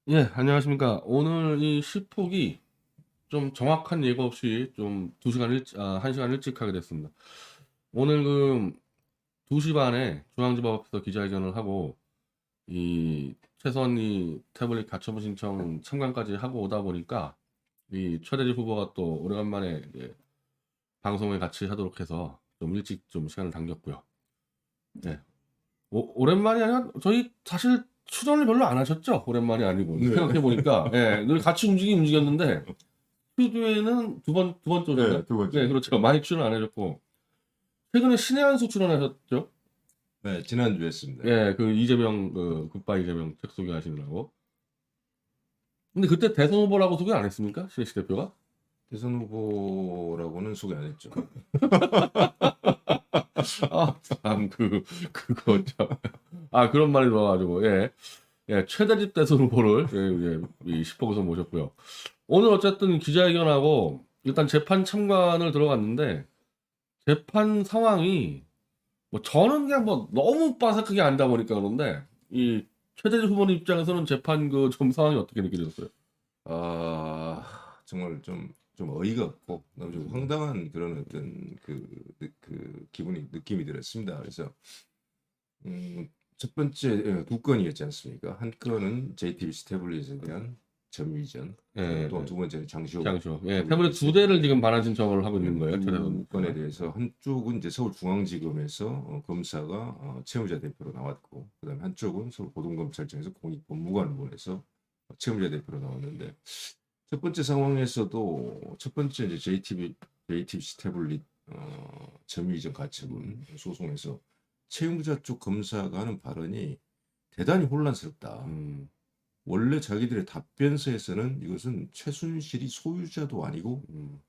예, 안녕하십니까. 오늘 이 시폭이 좀 정확한 예고 없이 좀 2시간 1시간 일찍 하게 됐습니다. 오늘 2시 반에 중앙지법 앞에서 기자회견을 하고 이 최선 이 태블릿 가처분 신청 참관까지 하고 오다 보니까 이 최대집 후보가 또 오래간만에 이제 방송에 같이 하도록 해서 좀 일찍 좀 시간을 당겼고요. 네. 오랜만이 아니라 저희 사실 출연을 별로 안 하셨죠? 오랜만이 아니고 네. 생각해 보니까 늘 같이 움직였는데 스튜디오에는 두 번째인가? 네, 두 번째. 네, 그렇죠. 많이 출연 안 하셨고 최근에 신의 한 수 출연하셨죠? 네, 지난주에 했습니다. 예, 이재명 굿바이 이재명 책 소개하시느라고. 근데 그때 대선 후보라고 소개 안 했습니까? 신혜식 대표가? 대선 후보라고는 소개 안 했죠. 참 그거 참. 그런 말이 나와가지고 최대집 대선 후보를 이 시폭에서 모셨고요. 오늘 어쨌든 기자회견하고 일단 재판 참관을 들어갔는데 재판 상황이 뭐 저는 그냥 뭐 너무 빠삭하게 안다 보니까 그런데 이 최대집 후보님 입장에서는 재판 좀 상황이 어떻게 느껴졌어요? 정말 좀 어이가 없고 너무 좀 황당한 그런 어떤 느낌이 들었습니다. 그래서 첫 번째 두 건이었지 않습니까? 한 건은 JTBC 태블릿에 대한 점유이전, 또 두 번째는 장시호 태블릿 2대를 지금 반환 신청을 하고 있는 거예요. 두 건에 대해서 한쪽은 이제 서울중앙지검에서 검사가 채무자 대표로 나왔고, 그다음에 한쪽은 서울고등검찰청에서 공익법무관을 보내서 채무자 대표로 나왔는데, 첫 번째 상황에서도 첫 번째 이제 JTBC 태블릿 점유이전 가처분 소송에서 채무자 쪽 검사가 하는 발언이 대단히 혼란스럽다. 원래 자기들의 답변서에서는 이것은 최순실이 소유자도 아니고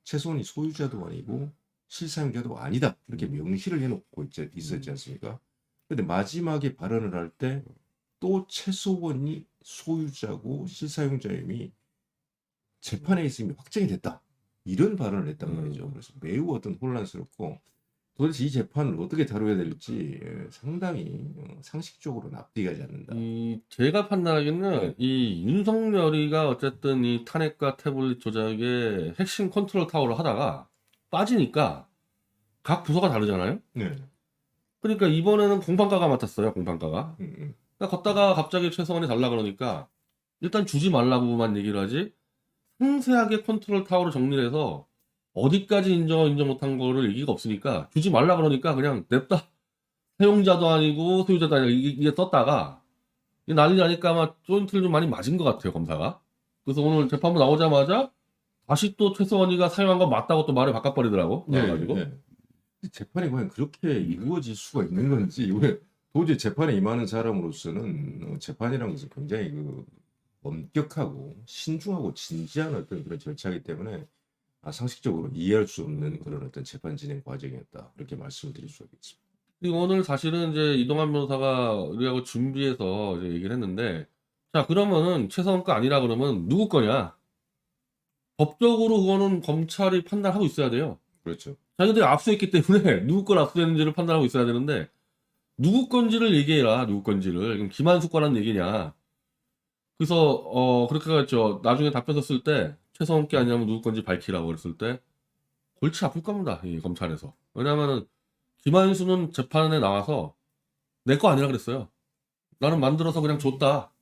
최소한이 소유자도 아니고 실사용자도 아니다, 이렇게 명시를 해놓고 있었지 않습니까? 근데 마지막에 발언을 할 때 또 최소원이 소유자고 실사용자임이 재판에 있음이 확정이 됐다, 이런 발언을 했단 말이죠. 그래서 매우 혼란스럽고, 도대체 이 재판을 어떻게 다뤄야 될지 상당히 상식적으로 납득이 가지 않는다. 제가 판단하기에는 이 윤석열이가 어쨌든 이 탄핵과 태블릿 조작의 핵심 컨트롤 타워를 하다가 빠지니까 각 부서가 다르잖아요. 네. 그러니까 이번에는 공판가가 맡았어요. 공판가가. 그러니까 걷다가 갑자기 최소한이 달라 그러니까 일단 주지 말라고만 얘기를 하지 상세하게 컨트롤 타워를 정리를 해서 어디까지 인정 못한 거를 얘기가 없으니까 주지 말라 그러니까 그냥 냅다. 사용자도 아니고 소유자도 아니고 이게 떴다가 이게 난리 나니까 아마 조인트를 좀 많이 맞은 것 같아요, 검사가. 그래서 오늘 재판부 나오자마자 다시 또 최소원이가 사용한 건 맞다고 또 말을 바꿔버리더라고. 나와가지고. 재판이 과연 그렇게 이루어질 수가 있는 건지, 왜 도저히 재판에 임하는 사람으로서는 재판이라는 것은 굉장히 엄격하고 신중하고 진지한 어떤 그런 절차이기 때문에 상식적으로 이해할 수 없는 그런 어떤 재판 진행 과정이었다, 이렇게 말씀을 드릴 수가 있겠습니다. 그리고 오늘 사실은 이제 이동환 변호사가 우리하고 준비해서 이제 얘기를 했는데, 자, 그러면은 최소한 거 아니라 그러면 누구 거냐? 법적으로 그거는 검찰이 판단하고 있어야 돼요. 그렇죠. 자기들이 압수했기 때문에 누구 걸 압수했는지를 판단하고 있어야 되는데, 누구 건지를 얘기해라, 누구 건지를. 그럼 김한수 거란 얘기냐. 그래서, 그렇게 했죠. 나중에 답변서 쓸 때, 최소한 게 아니라면 누구 건지 밝히라고 그랬을 때, 골치 아플 겁니다, 이 검찰에서. 왜냐면은, 김한수는 재판에 나와서 내 거 아니라 그랬어요. 나는 만들어서 그냥 줬다.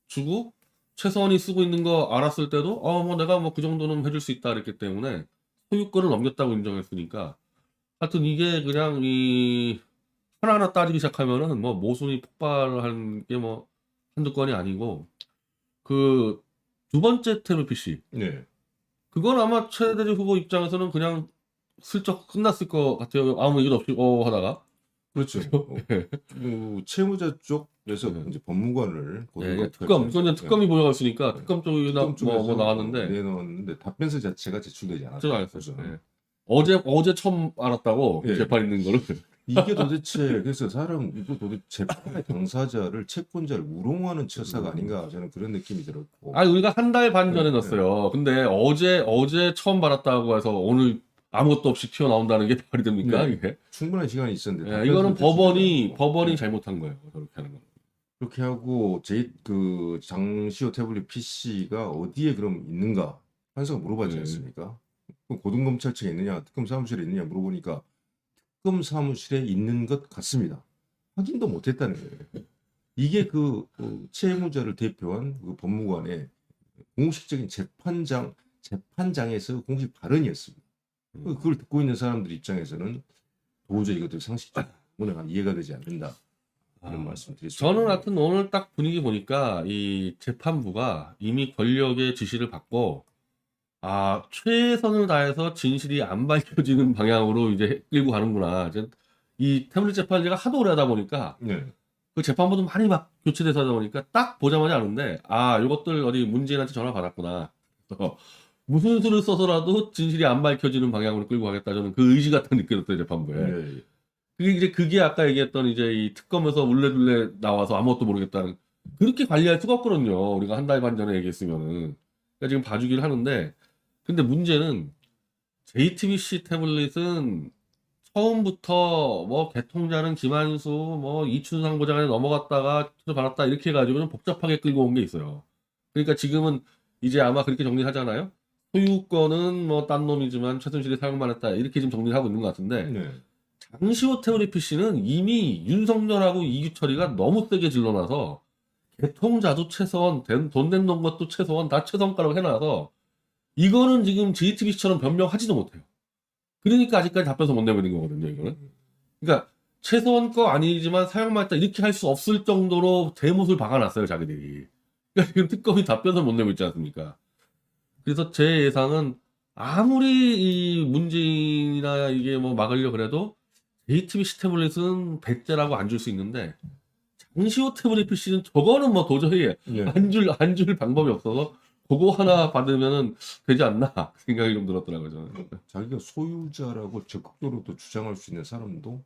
주고 최서원이 쓰고 있는 거 알았을 때도 뭐 내가 뭐 그 정도는 해줄 수 있다 그랬기 때문에 소유권을 넘겼다고 인정했으니까 하여튼 이게 그냥 이 하나하나 따지기 시작하면은 뭐 모순이 폭발한 게 뭐 한두 건이 아니고 그 두 번째 태블릿 PC 네. 그건 아마 최대집 후보 입장에서는 그냥 슬쩍 끝났을 것 같아요. 아무 얘기도 없이 하다가 그렇죠. 채무자 쪽에서 네. 이제 법무관을 특검, 이건 특검이 보여갔으니까 특검 쪽이 쪽에서 뭐 나왔는데 내놓았는데 답변서 자체가 제출되지 않았다. 제가 알았어요. 어제 처음 알았다고 재판 있는 거를. 이게 도대체 그래서 이거 도대체 재판의 당사자를 채권자를 우롱하는 처사가 아닌가, 저는 그런 느낌이 들었고. 우리가 한 달 반 전에 넣었어요. 근데 어제 처음 받았다고 해서 오늘 아무것도 없이 튀어나온다는 게 말이 됩니까? 이게? 충분한 시간이 있었는데. 이거는 법원이 잘못한 거예요. 저렇게 하는 거. 그렇게 하고 그 장시호 태블릿 PC가 어디에 그럼 있는가? 판사가 물어봤지 네. 않습니까? 그럼 고등검찰청에 있느냐, 특검 사무실에 있느냐 물어보니까 특검 사무실에 있는 것 같습니다. 확인도 못했다는 거예요. 이게 채무자를 대표한 그 법무관의 공식적인 재판장에서 공식 발언이었습니다. 그걸 듣고 있는 사람들 입장에서는 도저히 이것들 상식적으로 이해가 되지 않는다. 이런 말씀 드렸습니다. 저는 하여튼 오늘 딱 분위기 보니까 이 재판부가 이미 권력의 지시를 받고 최선을 다해서 진실이 안 밝혀지는 방향으로 이제 끌고 가는구나. 이제 이 태블릿 재판제가 하도 오래 하다 보니까 네. 그 재판부도 많이 막 교체돼서 하다 보니까 딱 보자마자 아는데 요것들 어디 문재인한테 전화 받았구나. 그래서 무슨 수를 써서라도 진실이 안 밝혀지는 방향으로 끌고 가겠다. 저는 그 의지 같은 느껴졌어요, 재판부에. 네. 그게 아까 얘기했던 이제 이 특검에서 울레둘레 나와서 아무것도 모르겠다는 그렇게 관리할 수가 없거든요. 우리가 한 달 반 전에 얘기했으면은. 그러니까 지금 봐주기를 하는데 근데 문제는 JTBC 태블릿은 처음부터 뭐 개통자는 김한수, 뭐 이춘상 보좌관에 넘어갔다가 받았다 이렇게 해가지고는 복잡하게 끌고 온 게 있어요. 그러니까 지금은 이제 아마 그렇게 정리하잖아요. 소유권은 뭐 딴 놈이지만 최순실이 사용만 했다 이렇게 지금 정리를 하고 있는 것 같은데 네. 장시호 태블릿 PC는 이미 윤석열하고 이규철이가 너무 세게 질러놔서 개통자도 최소한 돈 낸 것도 최소한 다 최선가라고 해놔서 이거는 지금 JTBC처럼 변명하지도 못해요. 그러니까 아직까지 답변서 못 내고 있는 거거든요, 이거는. 그러니까 최소한 거 아니지만 사용만 했다 이렇게 할 수 없을 정도로 대못을 박아놨어요, 자기들이. 그러니까 지금 특검이 답변서 못 내고 있지 않습니까? 그래서 제 예상은 아무리 이 문재인이나 이게 뭐 막으려 그래도 JTBC 태블릿은 배째라고 안 줄 수 있는데 장시호 태블릿 PC는 저거는 뭐 도저히 네. 안 줄 방법이 없어서 그거 하나 받으면은 되지 않나 생각이 좀 들었더라고요, 저는. 자기가 소유자라고 적극적으로 또 주장할 수 있는 사람도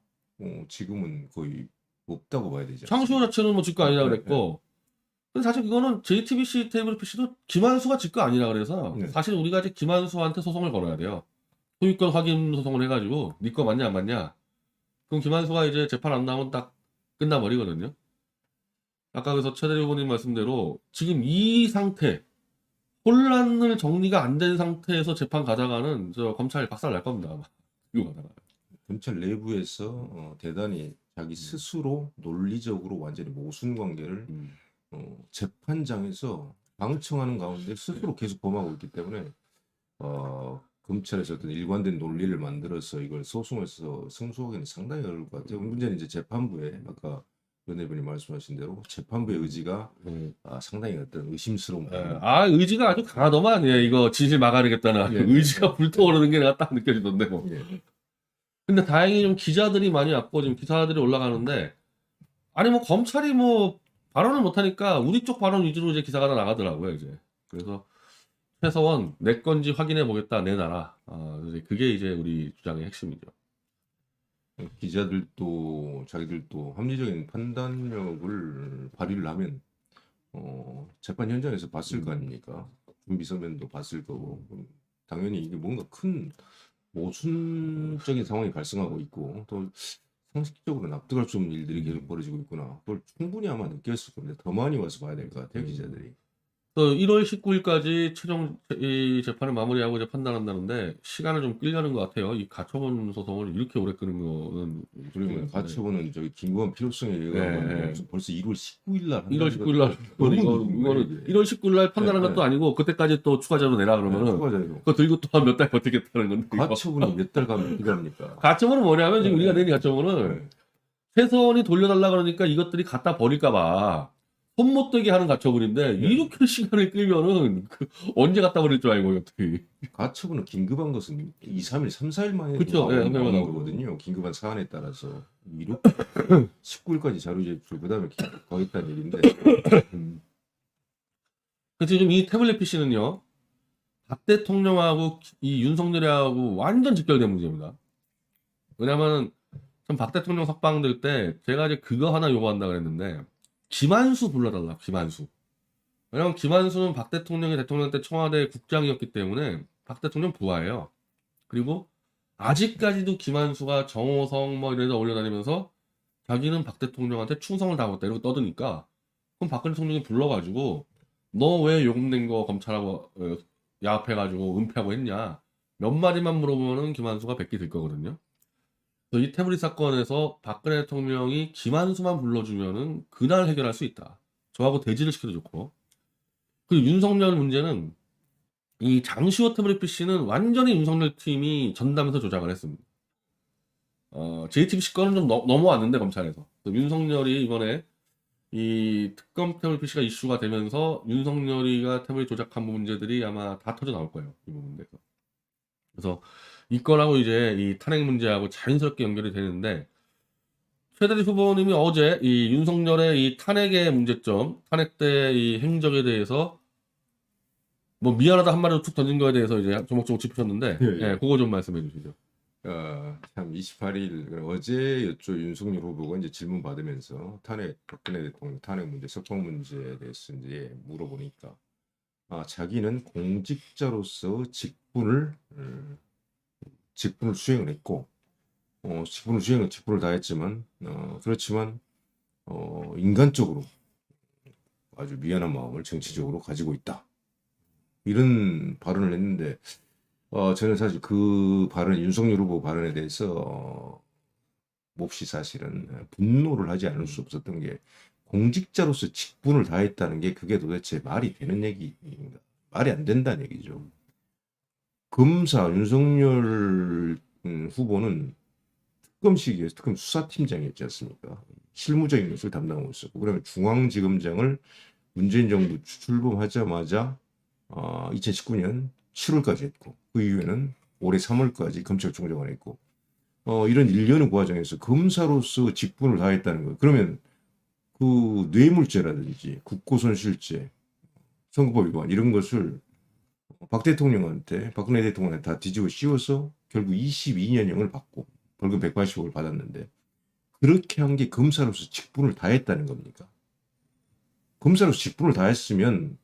지금은 거의 없다고 봐야 되지 장시호 않습니까? 자체는 뭐 직거 아니라 네, 그랬고 근데 사실 그거는 JTBC 태블릿 PC도 김한수가 직거 아니라 그래서 네. 사실 우리가 이제 김한수한테 소송을 걸어야 돼요. 소유권 확인 소송을 해가지고 네 거 맞냐 안 맞냐 그럼 김한수가 이제 재판 안 나오면 딱 끝나버리거든요. 아까 그래서 최 대리원님 말씀대로 지금 이 상태 혼란을 정리가 안 된 상태에서 재판 가다가는 저 검찰 박살 날 겁니다 아마. 이거 가다가. 검찰 내부에서 대단히 자기 스스로 논리적으로 완전히 모순 관계를 음. 재판장에서 방청하는 가운데 스스로 계속 범하고 있기 때문에 검찰에서 어떤 일관된 논리를 만들어서 이걸 소송에서 승소하기는 상당히 어려울 것 같아요. 문제는 이제 재판부에 아까 의원님이 말씀하신 대로 재판부의 의지가 상당히 어떤 의심스러운 부분. 의지가 아주 강하더만 이거 진실 막아내겠다는 예, 의지가 불타오르는 게 내가 딱 느껴지던데 뭐. 예. 근데 다행히 좀 기자들이 많이 왔고 지금 기사들이 올라가는데 아니 뭐 검찰이 뭐 발언을 못하니까 우리 쪽 발언 위주로 이제 기사가 다 나가더라고요 이제. 그래서 최서원 내 건지 확인해 보겠다 내놔라. 이제 그게 이제 우리 주장의 핵심이죠. 기자들도 자기들도 합리적인 판단력을 발휘를 하면 재판 현장에서 봤을 거 아닙니까? 준비 서면도 봤을 거고 당연히 이게 뭔가 큰 모순적인 상황이 발생하고 있고 또 상식적으로 납득할 수 없는 일들이 계속 벌어지고 있구나. 그걸 충분히 아마 느꼈을 건데 더 많이 와서 봐야 될 것 같아요, 기자들이. 또 1월 19일까지 최종 이 재판을 마무리하고 이제 판단한다는데 시간을 좀 끌려는 것 같아요. 이 가처분 소송을 이렇게 오래 끄는 거는 그리고 가처분은 저기 긴급한 필요성에 의한 네. 건데 벌써 1월 19일 날 1월 19일 날 너무 이거는 1월 19일 날 판단한 네, 것도 아니고 그때까지 또 추가 자료 내라 그러면은 추가자료. 그거 들고 또 한 몇 달 버티겠다는 건데 이거. 가처분이 몇 달 가면 필요합니까? 가처분은 뭐냐면 지금 네. 우리가 내린 가처분은 네. 최선이 돌려달라 그러니까 이것들이 갖다 버릴까봐 손 못 대게 하는 가처분인데 네. 이렇게 시간을 끌면은 언제 갖다 버릴 줄 알고 어떻게 가처분은 긴급한 것은 2, 3일, 3, 4일 만에 그쵸, 예, 한 나오는 명만 거거든요. 긴급한 사안에 따라서 이렇게 19일까지 자료 제출 그다음에 가겠다는 얘기인데 그래서 지금 이 태블릿 PC는요 박 대통령하고 이 윤석열하고 완전 직결된 문제입니다. 왜냐면은 전 박 대통령 석방될 때 제가 이제 그거 하나 요구한다 그랬는데 김한수 불러달라. 김한수. 왜냐면 김한수는 박 대통령이 대통령 때 청와대 국장이었기 때문에 박 대통령 부하예요. 그리고 아직까지도 김한수가 정호성 뭐 이런 데 올려다니면서 자기는 박 대통령한테 충성을 다하겠다 이러고 떠드니까 그럼 박근혜 대통령이 불러가지고 너 왜 요금낸 거 검찰하고 야합해가지고 은폐하고 했냐 몇 마디만 물어보면은 김한수가 뵙게 될 거거든요. 그래서 이 태블릿 사건에서 박근혜 대통령이 김한수만 불러주면은 그날 해결할 수 있다. 저하고 대지를 시켜도 좋고. 그리고 윤석열 문제는 이 장시호 태블릿 PC는 완전히 윤석열 팀이 전담해서 조작을 했습니다. JTBC 건은 좀 넘어왔는데 검찰에서 윤석열이 이번에 이 특검 태블릿 PC가 이슈가 되면서 윤석열이가 태블릿 조작한 문제들이 아마 다 터져 나올 거예요. 이 부분에서. 그래서 이 건하고 이제 이 탄핵 문제하고 자연스럽게 연결이 되는데 최대리 후보님이 어제 이 윤석열의 이 탄핵의 문제점, 탄핵 때 이 행적에 대해서 뭐 미안하다 한마디로 툭 던진 거에 대해서 이제 조목조목 짚으셨는데 예, 예. 그거 좀 말씀해 주시죠. 참 28일 어제였죠. 윤석열 후보가 이제 질문 받으면서 박근혜 대통령 탄핵 문제, 석방 문제에 대해서 이제 물어보니까 자기는 공직자로서 직분을 수행을 했고 직분을 다했지만 그렇지만 인간적으로 아주 미안한 마음을 정치적으로 가지고 있다. 이런 발언을 했는데 저는 사실 그 발언, 윤석열 후보 발언에 대해서 몹시 사실은 분노를 하지 않을 수 없었던 게 공직자로서 직분을 다했다는 게 그게 도대체 말이 되는 얘기인가? 말이 안 된다는 얘기죠. 검사 윤석열 후보는 특검 시기에서 특검 수사팀장이었지 않습니까? 실무적인 것을 담당하고 있었고 그다음에 중앙지검장을 문재인 정부 출범하자마자 2019년 7월까지 했고 그 이후에는 올해 3월까지 검찰총장을 했고 이런 일련의 과정에서 검사로서 직분을 다했다는 거. 그러면 그 뇌물죄라든지 국고손실죄, 선거법 위반 이런 것을 박근혜 대통령한테 다 뒤집어 씌워서 결국 22년형을 받고 벌금 180억을 받았는데 그렇게 한 게 검사로서 직분을 다했다는 겁니까? 검사로서 직분을 다했으면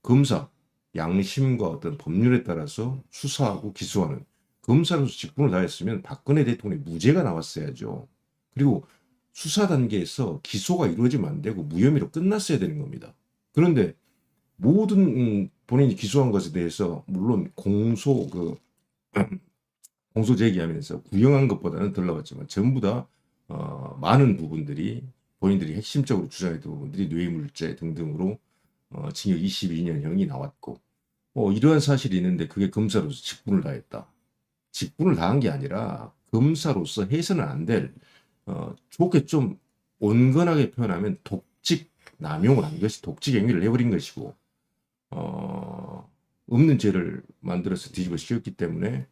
검사 양심과 어떤 법률에 따라서 수사하고 기소하는 검사로서 직분을 다했으면 박근혜 대통령의 무죄가 나왔어야죠. 그리고 수사 단계에서 기소가 이루어지면 안 되고 무혐의로 끝났어야 되는 겁니다. 그런데 모든 본인이 기소한 것에 대해서 물론 공소 제기하면서 구형한 것보다는 덜 나왔지만 전부 다 많은 부분들이 본인들이 핵심적으로 주장했던 부분들이 뇌물죄 등등으로 징역 22년형이 나왔고 이러한 사실이 있는데 그게 검사로서 직분을 다했다. 직분을 다한 게 아니라 검사로서 해서는 안 될 좋게 좀 온건하게 표현하면 독직 남용을 한 것이 독직 행위를 해버린 것이고 없는 죄를 만들어서 뒤집어 씌웠기 때문에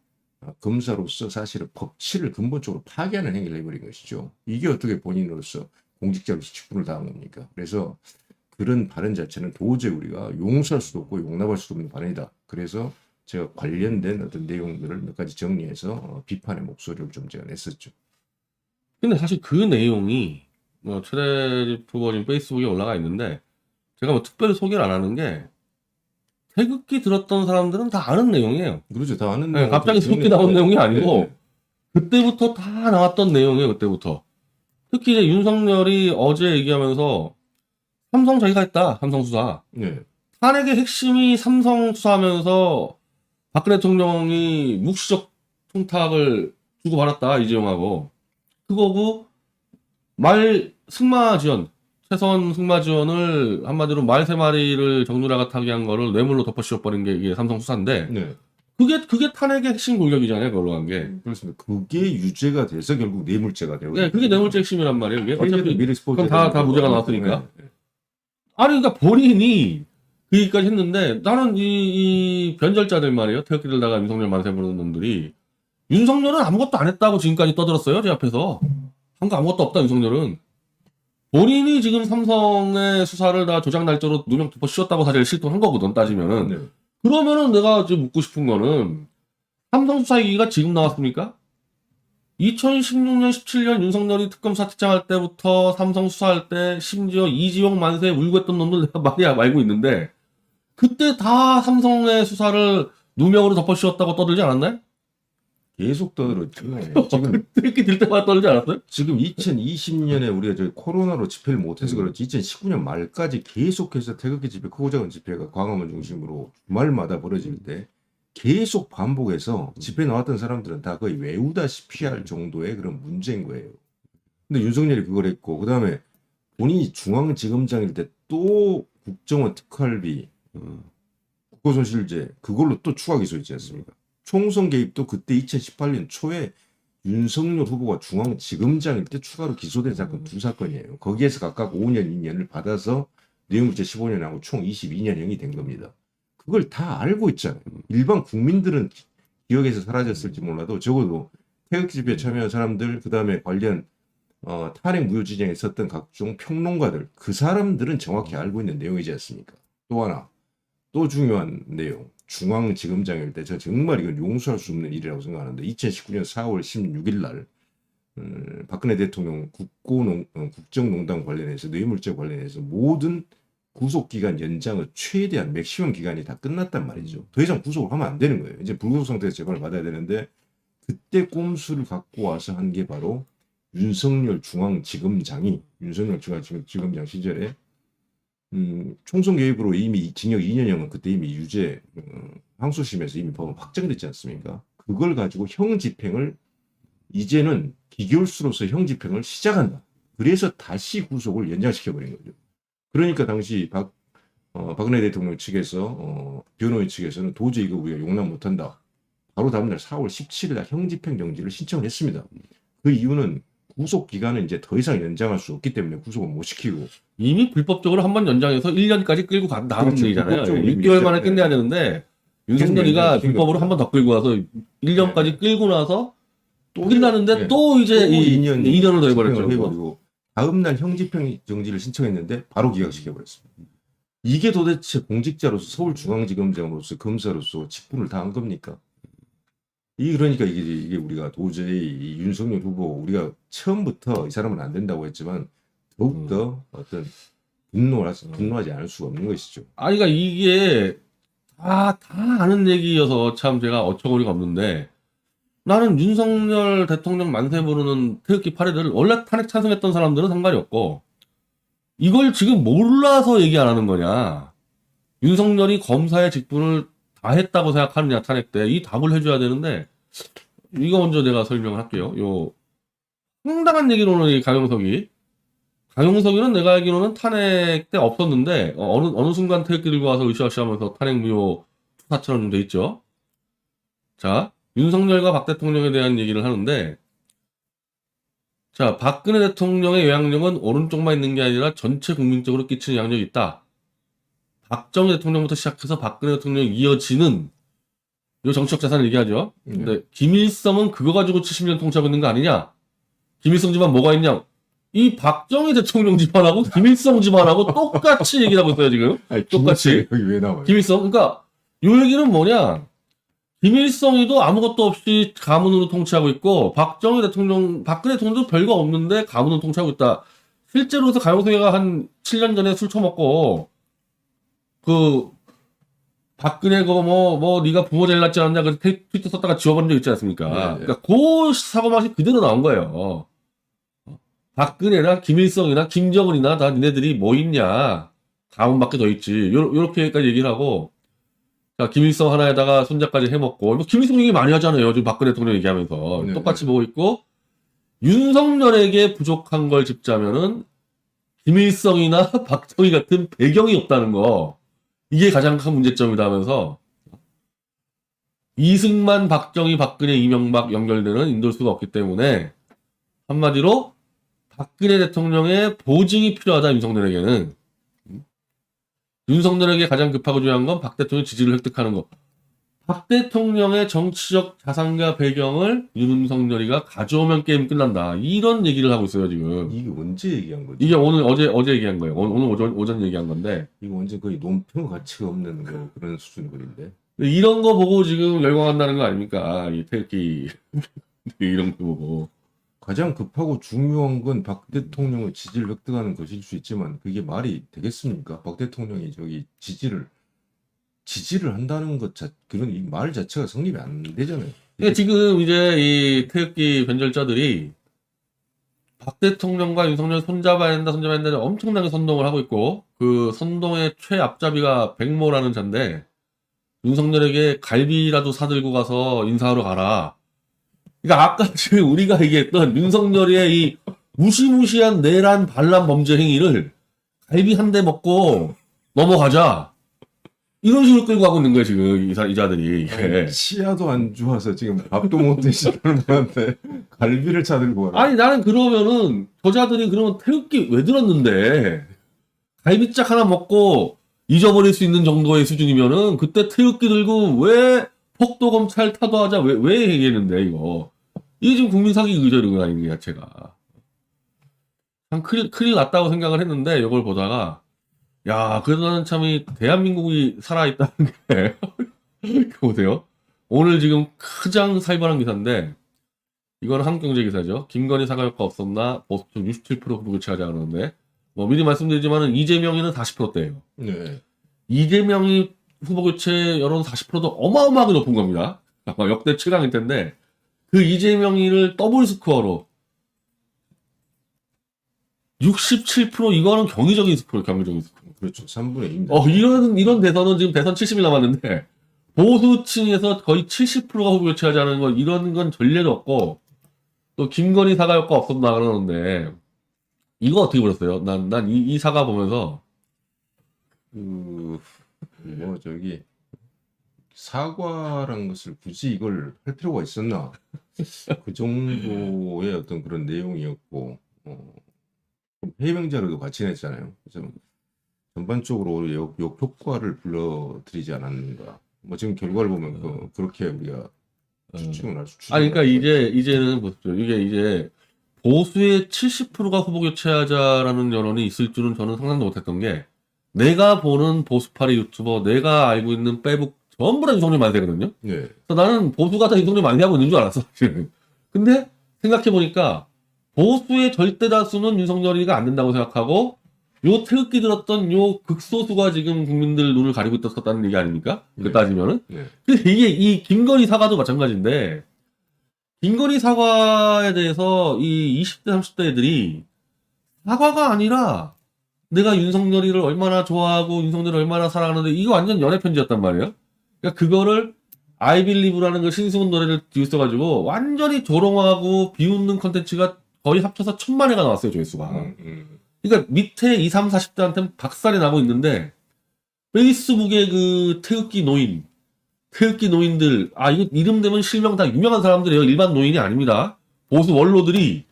검사로서 사실은 법치를 근본적으로 파괴하는 행위를 해버린 것이죠. 이게 어떻게 본인으로서 공직자로서 직분을 다한 겁니까? 그래서 그런 발언 자체는 도저히 우리가 용서할 수도 없고 용납할 수도 없는 발언이다. 그래서 제가 관련된 어떤 내용들을 몇 가지 정리해서 비판의 목소리를 좀 제가 냈었죠. 근데 사실 그 내용이 최대리 후보님 페이스북에 올라가 있는데 제가 뭐 특별히 소개를 안 하는 게 태극기 들었던 사람들은 다 아는 내용이에요. 그렇죠. 다 아는 네, 갑자기 새롭게 나온 내용이 아니고 그때부터 다 나왔던 내용이에요. 그때부터. 특히 이제 윤석열이 어제 얘기하면서 삼성 자기가 했다. 삼성 수사. 네. 탄핵의 핵심이 삼성 수사하면서 박근혜 대통령이 묵시적 통탁을 주고받았다. 이재용하고. 그거고 최선 승마 지원을 한마디로 말 3마리를 정유라가 타게 한 거를 뇌물로 덮어씌워버린 게 이게 삼성 수사인데 네. 그게 탄핵의 핵심 골격이잖아요. 그걸로 한 게. 그렇습니다. 그게 유죄가 돼서 결국 뇌물죄가 되고. 네, 그게 뇌물죄 핵심이란 말이에요. 이게 어차피 미래스포츠 그건 다 무죄가 나왔으니까. 네. 아니 그러니까 본인이 그 얘기까지 했는데 나는 이 변절자들 말이에요. 태극기 들다가 윤석열 만세 부르는 놈들이 윤석열은 아무것도 안 했다고 지금까지 떠들었어요. 제 앞에서. 한 거 아무것도 없다 윤석열은. 본인이 지금 삼성의 수사를 다 조작 날짜로 누명 덮어 씌웠다고 사실 실토한 거거든 따지면은. 네. 그러면은 내가 지금 묻고 싶은 거는 삼성 수사 얘기가 지금 나왔습니까? 2016년, 17년 윤석열이 특검 사퇴장할 때부터 삼성 수사할 때 심지어 이지용 만세에 울고 했던 놈들 내가 많이 알고 있는데 그때 다 삼성의 수사를 누명으로 덮어씌웠다고 떠들지 않았나요? 계속 떠들었죠. 지금 이렇게 들 때마다 떨지 않았어요? 지금 2020년에 우리가 저 코로나로 집회를 못해서 그렇지 2019년 말까지 계속해서 태극기 집회, 크고 작은 집회가 광화문 중심으로 주말마다 벌어질 때 계속 반복해서 집회 나왔던 사람들은 다 거의 외우다시피 할 정도의 그런 문제인 거예요. 근데 윤석열이 그걸 했고 그다음에 본인이 중앙지검장일 때 또 국정원 특활비, 국고손실죄 그걸로 또 추가 기소했지 않습니까? 총선 개입도 그때 2018년 초에 윤석열 후보가 중앙지검장일 때 추가로 기소된 사건 두 사건이에요. 거기에서 각각 5년, 2년을 받아서 뇌물죄 15년하고 총 22년형이 된 겁니다. 그걸 다 알고 있잖아요. 일반 국민들은 기억에서 사라졌을지 몰라도 적어도 태극기 집회에 참여한 사람들, 그 다음에 관련 탄핵 무효 지정에 있었던 각종 평론가들, 그 사람들은 정확히 알고 있는 내용이지 않습니까? 또 하나, 또 중요한 내용. 중앙지검장일 때 저 정말 이건 용서할 수 없는 일이라고 생각하는데 2019년 4월 16일 날 박근혜 대통령 국정농단 관련해서 뇌물죄 관련해서 모든 구속기간 연장의 최대한 맥시멈 기간이 다 끝났단 말이죠. 더 이상 구속을 하면 안 되는 거예요. 이제 불구속 상태에서 재판을 받아야 되는데 그때 꼼수를 갖고 와서 한 게 바로 윤석열 중앙지검장 시절에 총선 개입으로 이미 징역 2년형은 그때 이미 유죄 항소심에서 이미 법은 확정됐지 않습니까? 그걸 가지고 형 집행을 이제는 기결수로서 형 집행을 시작한다. 그래서 다시 구속을 연장시켜버린 거죠. 그러니까 당시 박근혜 대통령 측에서 변호인 측에서는 도저히 이거 우리가 용납 못한다. 바로 다음날 4월 17일 날 형 집행 정지를 신청을 했습니다. 그 이유는 구속 기간은 이제 더 이상 연장할 수 없기 때문에 구속을 못 시키고 이미 불법적으로 한 번 연장해서 1년까지 끌고 간 다음 그렇죠. 얘기잖아요. 불법적으로 6개월 만에 이미 끝내야 되는데 윤석열이가 연장시킨 불법으로 한 번 더 끌고 와서 1년까지 끌고 나서 또 끝나는데 네. 또 이제 또 2년 2년을 더 해버렸죠. 집행을 해버리고 다음날 형 집행 정지를 신청했는데 바로 기각시켜버렸습니다. 이게 도대체 공직자로서 서울중앙지검장으로서 검사로서 직분을 다한 겁니까? 그러니까 이게 우리가 도저히 이 윤석열 후보 우리가 처음부터 이 사람은 안 된다고 했지만 더욱더 어떤 분노하지 않을 수가 없는 것이죠. 아니, 그러니까 이게 다 아는 얘기여서 참 제가 어처구니가 없는데 나는 윤석열 대통령 만세 부르는 태극기 파레드를 원래 탄핵 찬성했던 사람들은 상관이 없고 이걸 지금 몰라서 얘기 안 하는 거냐. 윤석열이 검사의 직분을 다 했다고 생각하느냐, 탄핵 때. 이 답을 해줘야 되는데 이거 먼저 내가 설명을 할게요. 황당한 얘기로는 이 강용석이는 내가 알기로는 탄핵 때 없었는데 어느 순간 태극기 들고 와서 으쌰으쌰하면서 탄핵 무효 투사처럼 좀 돼 있죠. 자, 윤석열과 박 대통령에 대한 얘기를 하는데 자, 박근혜 대통령의 영향력은 오른쪽만 있는 게 아니라 전체 국민적으로 끼치는 영향력이 있다. 박정희 대통령부터 시작해서 박근혜 대통령이 이어지는 이 정치적 자산을 얘기하죠. 근데 김일성은 그거 가지고 70년 통치하고 있는 거 아니냐? 김일성 집안 뭐가 있냐? 이 박정희 대통령 집안하고 김일성 집안하고 똑같이 얘기를 하고 있어요, 지금. 아니, 똑같이. 여기 왜 나와요? 김일성. 그러니까 요 얘기는 뭐냐? 김일성이도 아무것도 없이 가문으로 통치하고 있고 박정희 대통령, 박근혜 대통령도 별거 없는데 가문으로 통치하고 있다. 실제로 그래서 가영석이가 한 7년 전에 술 처먹고 박근혜 네가 부모 잘 낳지 않았냐 그 트위터 썼다가 지워버린 적 있지 않습니까? 네. 그러니까 그 사고맛이 그대로 나온 거예요. 박근혜나 김일성이나 김정은이나 다 니네들이 뭐 있냐? 가문밖에 더 있지. 요렇게까지 얘기를 하고 자, 김일성 하나에다가 손자까지 해먹고 김일성 얘기 많이 하잖아요. 지금 박근혜 대통령 얘기하면서 네. 똑같이 보고 있고 윤석열에게 부족한 걸 짚자면은 김일성이나 박정희 같은 배경이 없다는 거. 이게 가장 큰 문제점이다 하면서 이승만, 박정희, 박근혜, 이명박 연결되는 인도수가 없기 때문에 한마디로 박근혜 대통령의 보증이 필요하다, 윤석열에게는. 윤석열에게 가장 급하고 중요한 건 박 대통령 지지를 획득하는 거. 박 대통령의 정치적 자산과 배경을 윤석열이가 가져오면 게임 끝난다. 이런 얘기를 하고 있어요, 지금. 이게 언제 얘기한 거지? 이게 어제 얘기한 거예요. 오늘 오전 얘기한 건데. 이거 완전 거의 논평 가치가 없는 그런 수준 글인데. 이런 거 보고 지금 열광한다는 거 아닙니까? 이 태극기 이런 거 보고. 가장 급하고 중요한 건 박 대통령의 지지를 획득하는 것일 수 있지만 그게 말이 되겠습니까? 박 대통령이 저기 지지를 지지를 한다는 그런 이 말 자체가 성립이 안 되잖아요. 그러니까 지금 이제 이 태극기 변절자들이 박 대통령과 윤석열 손잡아야 된다, 손잡아야 된다 엄청나게 선동을 하고 있고, 그 선동의 최앞잡이가 백모라는 자인데, 윤석열에게 갈비라도 사들고 가서 인사하러 가라. 그러니까 아까 지금 우리가 얘기했던 윤석열의 이 무시무시한 내란 반란 범죄 행위를 갈비 한 대 먹고 넘어가자. 이런 식으로 끌고 가고 있는 거예요, 지금 이 자들이. 예. 치아도 안 좋아서 지금 밥도 못 드시는 분한테 갈비를 차들고 가라. 아니, 나는 그러면은, 저자들이 그러면 태극기 왜 들었는데, 갈비짝 하나 먹고 잊어버릴 수 있는 정도의 수준이면은, 그때 태극기 들고 왜 폭도 검찰 타도하자, 왜 얘기했는데, 이거. 이게 지금 국민 사기 의존이 아닌 게 자체가. 참 큰일 났다고 생각을 했는데, 이걸 보다가, 야, 그래도 나는 참 이 대한민국이 살아있다는 게, 보세요. 오늘 지금 가장 살벌한 기사인데, 이건 한국경제 기사죠. 김건희 사과 효과 없었나? 보수층 67% 후보 교체하자 그러는데, 뭐 미리 말씀드리지만은 이재명이는 40%대예요. 네. 이재명이 후보 교체 여론 40%도 어마어마하게 높은 겁니다. 역대 최강일 텐데, 그 이재명이를 더블 스코어로 67% 이거는 경이적인 스코어, 경이적인 스코어. 그렇죠. 3분의 2입니다. 이런 대선은 지금 대선 70일 남았는데, 보수층에서 거의 70%가 후보 교체하자는 거, 이런 건 전례도 없고, 또 김건희 사과 효과 없었나 그러는데, 이거 어떻게 보셨어요? 난 이 사과 보면서, 저기 사과란 것을 굳이 이걸 할 필요가 있었나? 그 정도의 어떤 그런 내용이었고, 해명자료도 같이 냈잖아요. 그래서 전반적으로 역 효과를 불러들이지 않았는가. 뭐 지금 결과를 보면 그렇게 우리가 추측을 할 수. 아니, 그러니까 이제는 보십시오. 이게 이제 보수의 70%가 후보 교체하자라는 여론이 있을 줄은 저는 상상도 못했던 게, 내가 보는 보수파리 유튜버, 내가 알고 있는 페북 전부 다 윤석열 만세거든요. 네. 그래서 나는 보수가 다 윤석열 만세하고 있는 줄 알았어, 사실은. 근데 생각해보니까 보수의 절대 다수는 윤석열이가 안 된다고 생각하고, 요 태극기 들었던 요 극소수가 지금 국민들 눈을 가리고 있었다는 얘기 아닙니까? 네. 그 따지면은. 네. 근데 이게 이 김건희 사과도 마찬가지인데, 김건희 사과에 대해서 이 20대, 30대 애들이 사과가 아니라 내가 윤석열이를 얼마나 좋아하고 윤석열을 얼마나 사랑하는데, 이거 완전 연애 편지였단 말이에요. 그러니까 그거를 I Believe라는 그 신승훈 노래를 뒤써가지고 완전히 조롱하고 비웃는 컨텐츠가 거의 합쳐서 1000만 회가 나왔어요, 조회수가. 그러니까 밑에 20, 30, 40대한테는 박살이 나고 있는데, 페이스북에 그 태극기 노인들, 이거 이름 되면 실명 다 유명한 사람들이에요. 일반 노인이 아닙니다. 보수 원로들이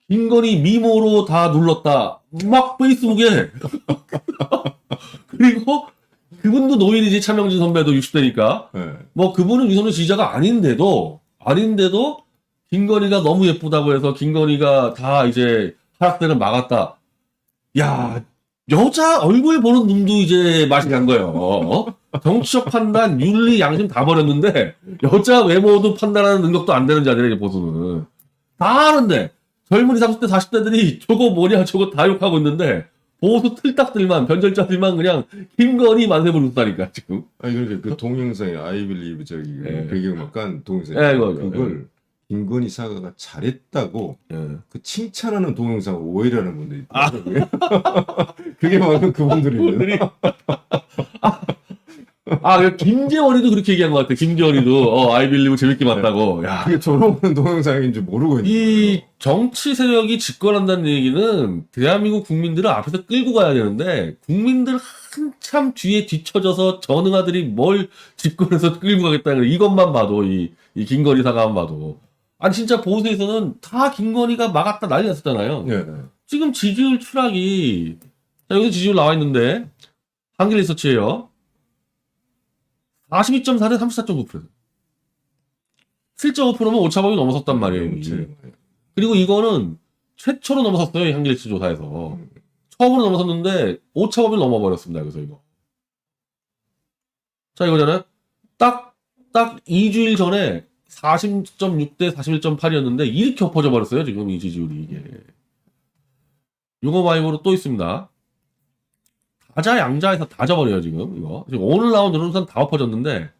김건희 미모로 다 눌렀다. 막 페이스북에. 그리고 그분도 노인이지, 차명진 선배도 60대니까. 네. 뭐 그분은 윤석열 지지자가 아닌데도 김건희가 너무 예쁘다고 해서 김건희가 다 이제 하락세를 막았다. 야, 여자 얼굴 보는 눈도 이제 맛이 간 거예요. 정치적 판단, 윤리, 양심 다 버렸는데, 여자 외모도 판단하는 능력도 안 되는 자들이 이제 보수는. 다 아는데, 젊은 20, 30대, 40대들이 저거 뭐냐, 저거 다 욕하고 있는데, 보수 틀딱들만, 변절자들만 그냥 김건희 만세 부르다니까, 지금. 아니 그러니까 그 동영상에 I Believe 저기 예. 배경음악 깐 동영상 그걸 김건희 사과가 잘했다고 예. 그 칭찬하는 동영상을 오해를 하는 분들이 있더라고요. 그게 바로 그분들이에요. 김재원이도 그렇게 얘기한 것 같아. 김재원이도, I Believe 재밌게 봤다고. 야. 그게 조롱하는 동영상인 줄 모르고 있는 이 거예요. 정치 세력이 집권한다는 얘기는 대한민국 국민들을 앞에서 끌고 가야 되는데, 국민들 한참 뒤에 뒤처져서 전응아들이 뭘 집권해서 끌고 가겠다는 거, 이것만 봐도, 이 김건희 사과만 봐도. 아니, 진짜 보수에서는 다 김건희가 막았다 난리 났었잖아요. 네. 지금 지지율 추락이, 자, 여기 지지율 나와 있는데, 한길 리서치예요. 42.4 대 34.9%. 7.5%면 오차범위 넘어섰단 말이에요. 이미. 그리고 이거는 최초로 넘어섰어요. 한길리스 조사에서. 처음으로 넘어섰는데 오차범위를 넘어버렸습니다. 그래서 이거. 자, 이거잖아요. 딱 2주일 전에 40.6 대 41.8이었는데 이렇게 엎어져 버렸어요. 지금 이 지지율이 이게. 요거 마이브로 또 있습니다. 다자 양자에서 다 져버려요 지금 이거. 지금 오늘 나온 여론조사는 다 엎어졌는데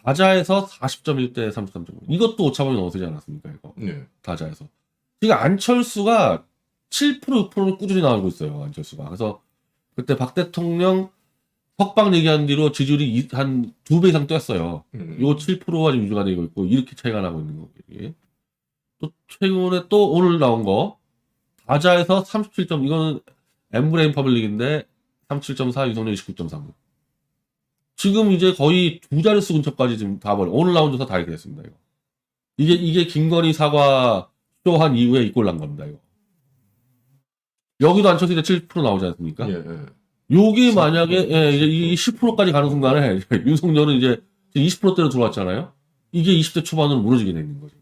다자에서 40.1대 33.5. 이것도 오차범위 넘어서지 않았습니까 이거. 네. 다자에서. 지금 안철수가 7% 6%는 꾸준히 나오고 있어요 안철수가. 그래서 그때 박 대통령 석방 얘기한 뒤로 지지율이 한 2배 이상 뛰었어요. 요 7%가 지금 유지가 되고 있고 이렇게 차이가 나고 있는 거. 이게. 또 최근에 또 오늘 나온 거 다자에서 37점 이거는 엠브레인 퍼블릭인데 37.4 윤석열 29.3. 지금 이제 거의 두 자릿수 근처까지 지금 다 버려. 오늘 나온 조사 다 이렇게 됐습니다 이거. 이게 김건희 사과 쇼한 이후에 이꼴 난 겁니다 이거. 여기도 안철수 이제 7% 나오지 않습니까? 예, 예. 요게 만약에 이제 이 10%까지 가는 순간에 윤석열은 이제 20%대로 들어왔잖아요. 이게 20대 초반으로 무너지게 되는 거죠.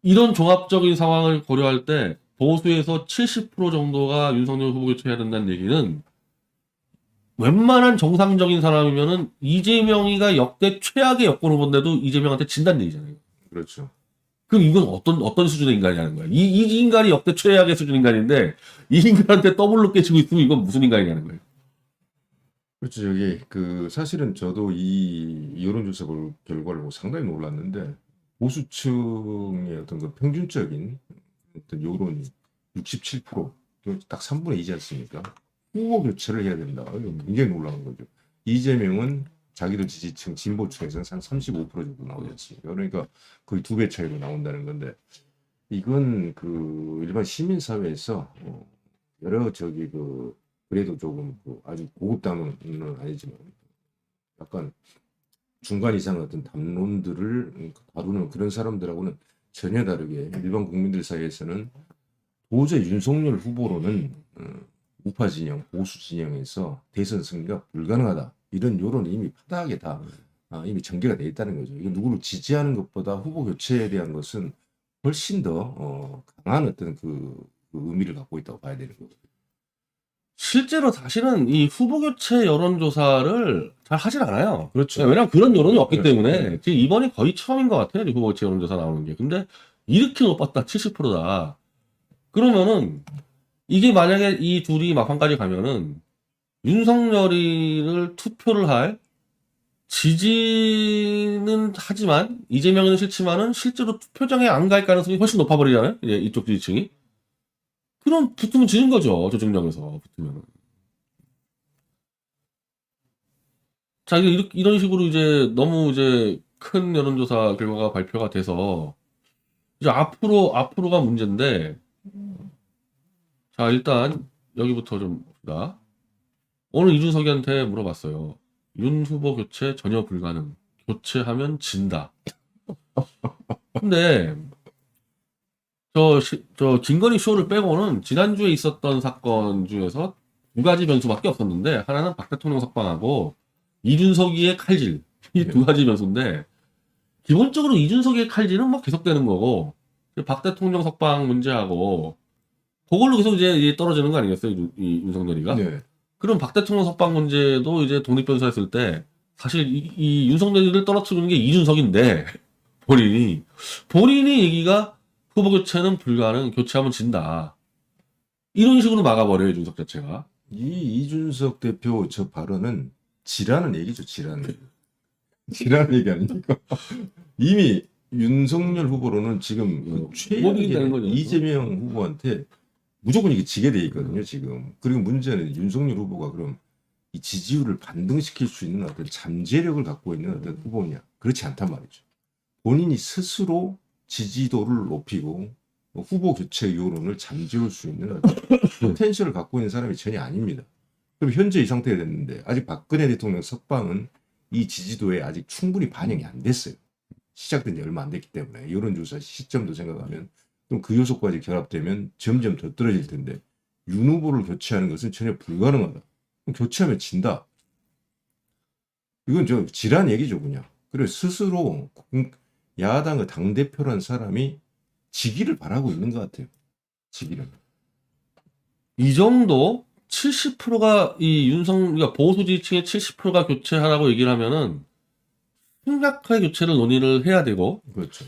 이런 종합적인 상황을 고려할 때 보수에서 70% 정도가 윤석열 후보 교체해야 된다는 얘기는 웬만한 정상적인 사람이면은 이재명이가 역대 최악의 여권 후보인데도 이재명한테 진다는 얘기잖아요. 그렇죠. 그럼 이건 어떤 수준의 인간이냐는 거야. 이 인간이 역대 최악의 수준 인간인데 이 인간한테 더블로 깨지고 있으면 이건 무슨 인간이냐는 거예요. 그렇죠. 여기 사실은 저도 이 여론조사 결과를 보고 상당히 놀랐는데 보수층의 어떤 그 평균적인 어떤 여론이 67%딱 3분의 2지 않습니까? 후보 교체를 해야 된다. 이거 굉장히 놀라운 거죠. 이재명은 자기들 지지층 진보층에서는 한 35% 정도 나오지 않습니까? 그러니까 거의 2배 차이로 나온다는 건데 이건 일반 시민 사회에서 여러 그래도 조금 아주 고급 단어는 아니지만 약간 중간 이상의 어떤 담론들을 다루는 그런 사람들하고는 전혀 다르게 일반 국민들 사이에서는 도저히 윤석열 후보로는 우파 진영, 보수 진영에서 대선 승리가 불가능하다. 이런 여론이 이미 파다하게 다 이미 전개가 돼 있다는 거죠. 이거 누구를 지지하는 것보다 후보 교체에 대한 것은 훨씬 더 강한 어떤 의미를 갖고 있다고 봐야 되는 거죠. 실제로 사실은 이 후보 교체 여론조사를 잘 하진 않아요. 그렇죠. 왜냐면 그런 여론이 없기 네. 때문에 지금 이번이 거의 처음인 것 같아요. 이 후보 교체 여론조사 나오는 게. 근데 이렇게 높았다 70%다. 그러면은 이게 만약에 이 둘이 막판까지 가면은 윤석열이를 투표를 할 지지는 하지만 이재명은 싫지만은 실제로 투표장에 안 갈 가능성이 훨씬 높아버리잖아요. 이제 이쪽 지지층이. 그럼 붙으면 지는 거죠. 조직력에서 붙으면. 자, 이런 식으로 이제 너무 이제 큰 여론조사 결과가 발표가 돼서 이제 앞으로가 문제인데 자, 일단 여기부터 좀 봅시다. 오늘 이준석이한테 물어봤어요. 윤 후보 교체 전혀 불가능. 교체하면 진다. 근데 저 김건희 쇼를 빼고는 지난주에 있었던 사건 중에서 두 가지 변수밖에 없었는데 하나는 박 대통령 석방하고 이준석이의 칼질 이 두 가지 변수인데 기본적으로 이준석이의 칼질은 뭐 계속되는 거고 박 대통령 석방 문제하고 그걸로 계속 이제 떨어지는 거 아니겠어요 이 윤석열이가? 네. 그럼 박 대통령 석방 문제도 이제 독립변수했을 때 사실 이 윤석열이를 떨어뜨리는 게 이준석인데 본인이 얘기가 후보 교체는 불가능, 교체하면 진다. 이런 식으로 막아버려요, 이준석 자체가. 이준석 대표 저 발언은 지라는 얘기죠, 지라는. 지라는 얘기 아닙니까? 이미 윤석열 후보로는 지금 못 이긴다는 거죠. 이재명 후보한테 무조건 이게 지게 돼 있거든요, 지금. 그리고 문제는 윤석열 후보가 그럼 이 지지율을 반등시킬 수 있는 어떤 잠재력을 갖고 있는 어떤 후보냐? 그렇지 않단 말이죠. 본인이 스스로 지지도를 높이고 후보 교체 여론을 잠재울 수 있는 어떤 포텐셜을 갖고 있는 사람이 전혀 아닙니다. 그럼 현재 이 상태가 됐는데 아직 박근혜 대통령 석방은 이 지지도에 아직 충분히 반영이 안 됐어요. 시작된 지 얼마 안 됐기 때문에 여론조사 시점도 생각하면 그럼 그 요소까지 결합되면 점점 더 떨어질 텐데 윤 후보를 교체하는 것은 전혀 불가능하다. 그럼 교체하면 진다. 이건 저 지란 얘기죠 그냥. 그래 스스로 야당의 당대표란 사람이 지기를 바라고 있는 것 같아요. 지기를. 이 정도 70%가 그러니까 보수 지지층의 70%가 교체하라고 얘기를 하면은 심각하게 교체를 논의를 해야 되고 그렇죠.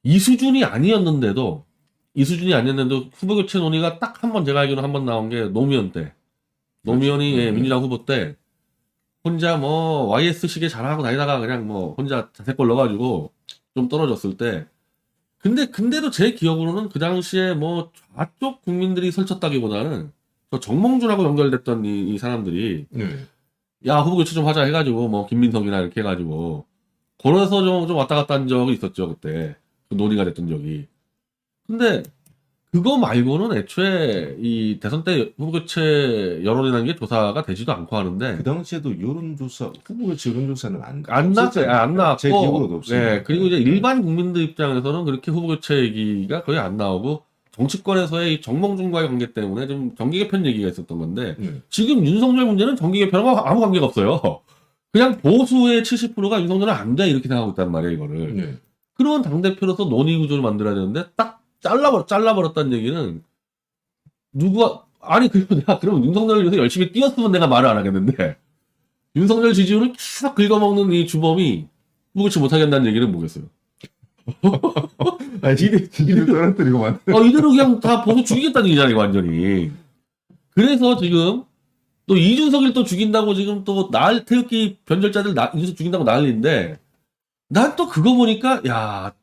이 수준이 아니었는데도 후보 교체 논의가 딱 한 번 제가 알기로 한 번 나온 게 노무현 때 노무현이 그렇죠. 예, 민주당 후보 때 혼자 뭐 YS식에 잘하고 다니다가 그냥 뭐 혼자 자책골 넣어가지고 좀 떨어졌을 때 근데도 제 기억으로는 그 당시에 뭐 좌쪽 국민들이 설쳤다기보다는 저 정몽준하고 연결됐던 이 사람들이 네. 야 후보 교체 좀 하자 해가지고 뭐 김민석이나 이렇게 해가지고 그래서 좀 왔다 갔다 한 적이 있었죠 그때 그 논의가 됐던 적이. 근데 그거 말고는 애초에 이 대선 때 후보 교체 여론이라는 게 조사가 되지도 않고 그 하는데 당시에도 여론조사 후보교체 여론조사는 안 나왔어요. 안 제 기억으로도 나왔고, 없습니다. 예, 그리고 이제 일반 국민들 입장에서는 그렇게 후보 교체 얘기가 거의 안 나오고 정치권에서의 이 정몽준과의 관계 때문에 좀 정계 개편 얘기가 있었던 건데 네. 지금 윤석열 문제는 정계 개편하고 아무 관계가 없어요. 그냥 보수의 70%가 윤석열은 안 돼 이렇게 생각하고 있단 말이에요 이거를. 네. 그런 당대표로서 논의 구조를 만들어야 되는데 딱 잘라버렸다는 얘기는 누가 아니 그리고 내가 그러면 윤석열을 위해서 열심히 뛰었으면 내가 말을 안 하겠는데 윤석열 지지율을 계속 긁어먹는 이 주범이 후보교체 못하게 한다는 얘기는 뭐겠어요? 아니, 이들 떨어뜨리고만. 이대로 그냥 다 보수 죽이겠다는 얘기잖아요, 완전히. 그래서 지금 또 이준석을 또 죽인다고 지금 또 태극기 변절자들 이준석 죽인다고 난리인데 난 또 그거 보니까 야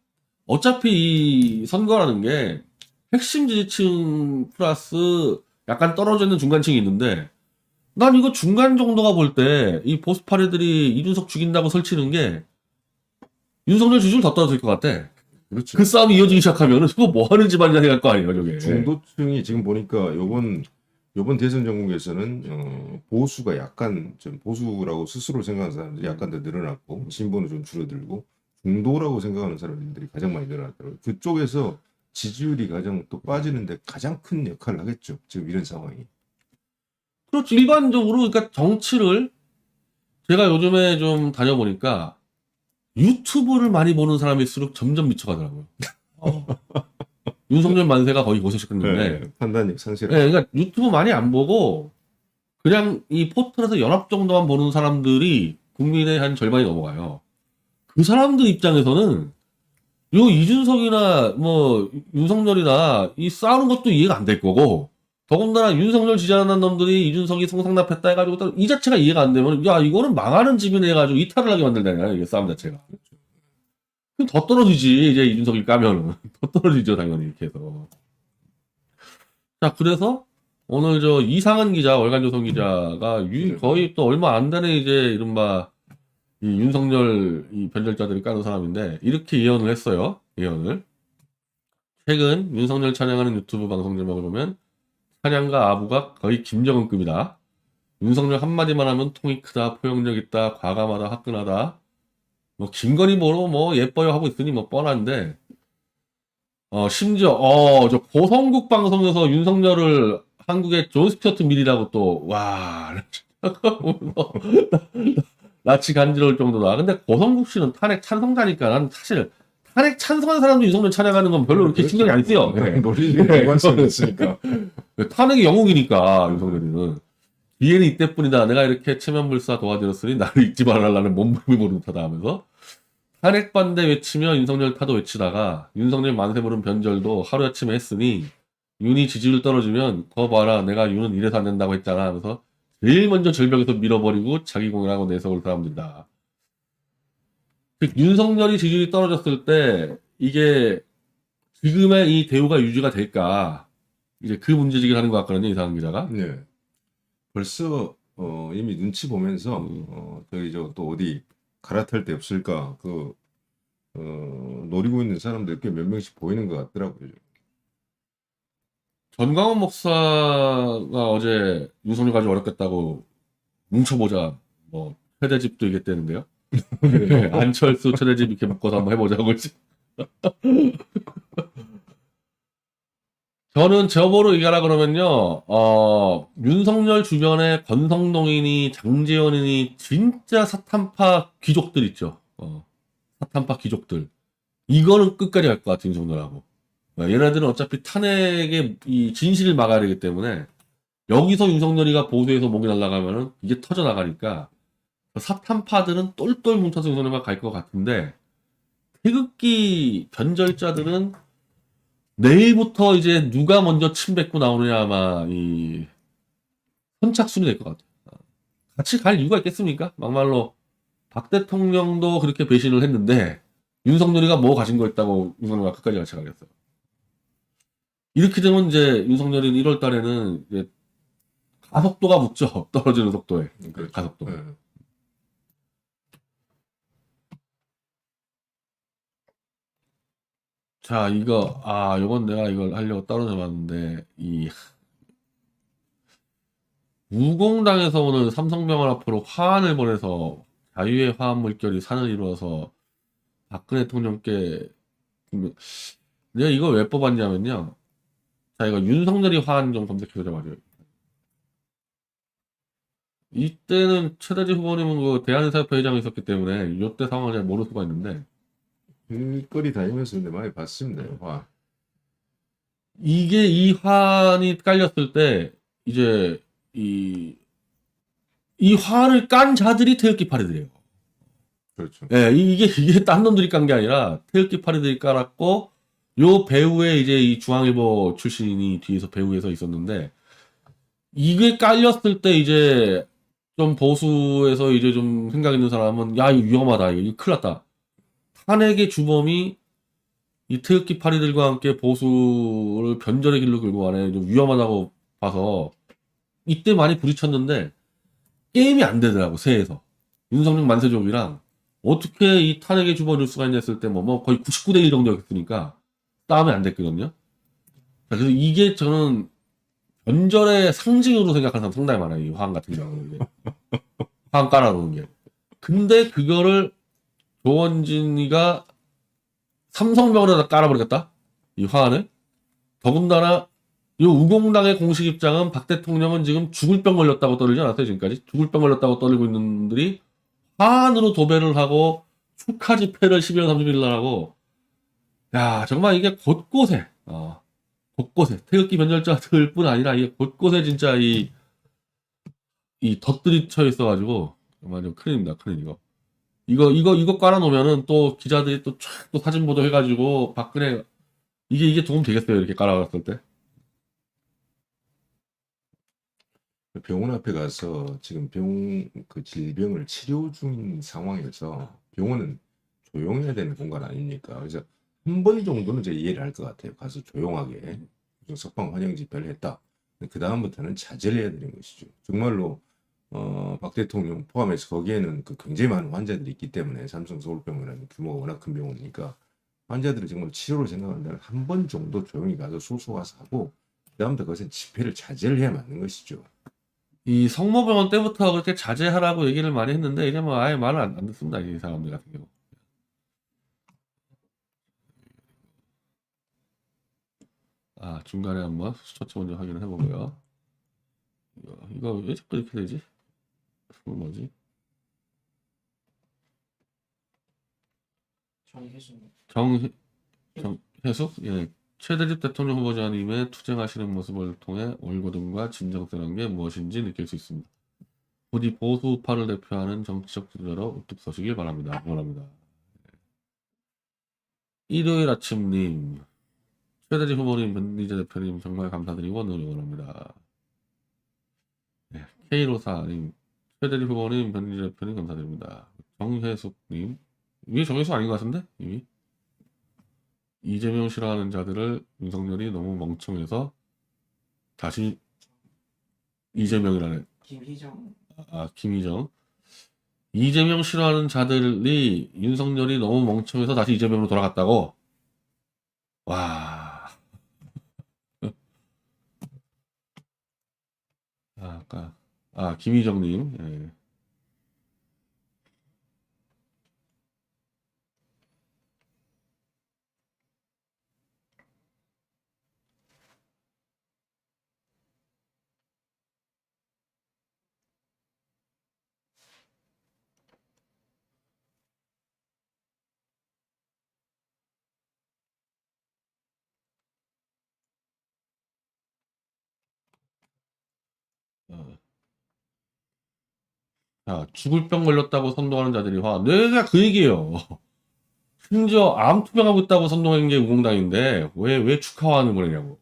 어차피 이 선거라는 게 핵심 지지층 플러스 약간 떨어져 있는 중간층이 있는데 난 이거 중간 정도가 볼 때 이 보수파리들이 이준석 죽인다고 설치는 게 윤석열 지지율 더 떨어질 것 같아. 그렇죠. 그 싸움이 이어지기 시작하면 그거 뭐 하는 집안이냐 생각할 거 아니에요, 저게. 중도층이 지금 보니까 요번 대선 전국에서는 보수가 약간 좀 보수라고 스스로 생각하는 사람들이 약간 더 늘어났고 진보는 좀 줄어들고 중도라고 생각하는 사람들이 가장 많이 늘어났더라고요. 그쪽에서 지지율이 가장 또 빠지는데 가장 큰 역할을 하겠죠. 지금 이런 상황이. 그렇죠. 일반적으로 그러니까 정치를 제가 요즘에 좀 다녀보니까 유튜브를 많이 보는 사람일수록 점점 미쳐가더라고요. 윤석열 만세가 거의 고소시켰는데 판단력 상실. 네, 그러니까 유튜브 많이 안 보고 그냥 이 포털에서 연합 정도만 보는 사람들이 국민의 한 절반이 넘어가요. 그 사람들 입장에서는 요 이준석이나 뭐 윤석열이나 이 싸우는 것도 이해가 안 될 거고 더군다나 윤석열 지지하는 놈들이 이준석이 송상납했다 해가지고 또 이 자체가 이해가 안 되면 야 이거는 망하는 집이네 해가지고 이탈을 하게 만들잖아요 이게 싸움 자체가. 그럼 더 떨어지지 이제 이준석이 까면은 더 떨어지죠 당연히 이렇게 해서. 자 그래서 오늘 저 이상은 기자 월간조선 기자가 거의 또 얼마 안 되는 이제 이른바 이 윤석열 이 변절자들이 까는 사람인데 이렇게 예언을 했어요. 예언을. 최근 윤석열 찬양하는 유튜브 방송 제목을 보면 찬양과 아부가 거의 김정은급이다. 윤석열 한마디만 하면 통이 크다, 포용력 있다, 과감하다, 화끈하다. 뭐 김건희 보러 뭐 예뻐요 하고 있으니 뭐 뻔한데 심지어 저 고성국 방송에서 윤석열을 한국의 존 스튜어트 밀이라고 또 와 낯이 간지러울 정도다. 근데 고성국 씨는 탄핵 찬성자니까 난 사실 탄핵 찬성하는 사람도 윤석열 찬양하는 건 별로 그렇게 신경이 안 쓰여. 논리적인 관점이 있으니까. 탄핵의 영웅이니까 윤석열이는 뒤에는 이때뿐이다. 내가 이렇게 체면불사 도와드렸으니 나를 잊지 말아라는 몸부림을 못하다 하면서 탄핵 반대 외치며 윤석열 타도 외치다가 윤석열 만세 부른 변절도 하루아침에 했으니 윤이 지지율 떨어지면 거 봐라 내가 윤은 이래서 안 된다고 했잖아 하면서 제일 먼저 절벽에서 밀어버리고 자기 공연하고 내세울 사람들이다. 윤석열이 지지율이 떨어졌을 때 이게 지금의 이 대우가 유지가 될까 이제 그 문제제기를 하는 것 같거든요 이상한 기자가. 네. 벌써 이미 눈치 보면서 저기 저 또 어디 갈아탈 데 없을까 노리고 있는 사람들 꽤 몇 명씩 보이는 것 같더라고요. 전광훈 목사가 어제 윤석열 가지고 어렵겠다고 뭉쳐보자 뭐 최대집도 얘기했다는데요. 네, 안철수 최대집 이렇게 묶어서 한번 해보자고. 저는 저보로 얘기하라 그러면요, 윤석열 주변에 권성동이니 장제원이니 진짜 사탄파 귀족들 있죠. 사탄파 귀족들. 이거는 끝까지 갈 것 같은 윤석열하고. 얘네들은 어차피 탄핵의 이 진실을 막아야 되기 때문에 여기서 윤석열이가 보수에서 목이 날아가면은 이게 터져나가니까 사탄파들은 똘똘 뭉쳐서 윤석열만 갈 것 같은데 태극기 변절자들은 내일부터 이제 누가 먼저 침 뱉고 나오느냐 아마 이 선착순이 될 것 같아요. 같이 갈 이유가 있겠습니까? 막말로 박 대통령도 그렇게 배신을 했는데 윤석열이가 뭐 가진 거 있다고 윤석열과 끝까지 같이 가겠어요. 이렇게 되면 이제 윤석열이 1월 달에는 이제 가속도가 붙죠. 떨어지는 속도에. 그렇죠. 가속도. 예. 자, 요건 내가 이걸 하려고 따로 해봤는데, 우공당에서 오늘 삼성병원 앞으로 화환을 보내서 자유의 화합 물결이 산을 이루어서 박근혜 대통령께, 내가 이걸 왜 뽑았냐면요. 자, 이거 윤석열이 화환 좀 검색해보자 말이에요. 이때는 최대지 후보님은 그 대한의사협회 회장이 있었기 때문에 이때 상황을 잘 모를 수가 있는데, 길거리 다니면서 근데 많이 봤습니다. 화. 이게 이 화환이 깔렸을 때 이제 이 화환을 깐 자들이 태극기 파리들이에요. 그렇죠. 예, 이게 딴 놈들이 깐 게 아니라 태극기 파리들이 깔았고 요 배우에 이제 이 중앙일보 출신이 뒤에서 배우에서 있었는데 이게 깔렸을 때 이제 좀 보수에서 이제 좀 생각 있는 사람은 야 이거 위험하다 이거 큰일 났다. 탄핵의 주범이 이 태극기 파리들과 함께 보수를 변절의 길로 끌고 가네 좀 위험하다고 봐서 이때 많이 부딪혔는데 게임이 안 되더라고 새에서 윤석열 만세족이랑 어떻게 이 탄핵의 주범을 줄 수가 있냐 했을 때 뭐 거의 99대 1 정도였으니까 싸움이 안 됐거든요. 그래서 이게 저는 변절의 상징으로 생각하는 사람 상당히 많아요. 이 화환 같은 경우는 화환 깔아놓은 게. 근데 그거를 조원진이가 삼성병원에다 깔아버리겠다. 이 화환을. 더군다나 이 우공당의 공식 입장은 박 대통령은 지금 죽을 병 걸렸다고 떠들지 않았어요, 지금까지. 죽을 병 걸렸다고 떠들고 있는 분들이 화환으로 도배를 하고 축하 집회를 12월 30일 날 하고, 야, 정말 이게 곳곳에, 태극기 변절자들 뿐 아니라 이게 곳곳에 진짜 이 덧들이 쳐 있어가지고, 정말 좀 큰일입니다, 큰일 이거 깔아놓으면은 또 기자들이 또 사진 보도 해가지고 박근혜, 이게 도움 되겠어요, 이렇게 깔아놨을 때. 병원 앞에 가서 지금 그 질병을 치료 중인 상황에서 병원은 조용해야 되는 공간 아닙니까? 그래서 한 번 정도는 이제 이해를 할 것 같아요. 가서 조용하게 석방 환영 집회를 했다. 그 다음부터는 자제를 해야 되는 것이죠. 정말로 박 대통령 포함해서 거기에는 그 굉장히 많은 환자들이 있기 때문에 삼성 서울병원은 규모가 워낙 큰 병원이니까 환자들을 정말 치료를 생각한다면 한 번 정도 조용히 가서 소소가서 하고 그 다음부터 그것은 집회를 자제를 해야 맞는 것이죠. 이 성모병원 때부터 그렇게 자제하라고 얘기를 많이 했는데 이제 뭐 아예 말을 안 듣습니다. 이 사람들 같은 경우. 중간에 한번 수초치 먼저 확인을 해보고요. 이거 왜 자꾸 이렇게 되지? 뭐지? 정혜숙? 예. 최대집 대통령 후보자님의 투쟁하시는 모습을 통해 올고등과 진정성한 게 무엇인지 느낄 수 있습니다. 부디 보수파를 대표하는 정치적 지도자로 우뚝 서시길 바랍니다. 응원합니다. 일요일 아침님, 최대집 후보님, 변리재 대표님 정말 감사드리고 응원합니다. 네, K로사님, 최대집 후보님, 변리재 대표님 감사드립니다. 정혜숙님, 이게 정혜숙 아닌 것 같은데? 이미? 이재명 싫어하는 자들을 윤석열이 너무 멍청해서 다시 이재명이라는 김희정 이재명 싫어하는 자들이 윤석열이 너무 멍청해서 다시 이재명으로 돌아갔다고. 와. 김희정님. 예. 자, 죽을 병 걸렸다고 선동하는 자들이 내가 그 얘기예요. 심지어 암 투병하고 있다고 선동한 게 우공당인데 왜 축하하는 거냐고.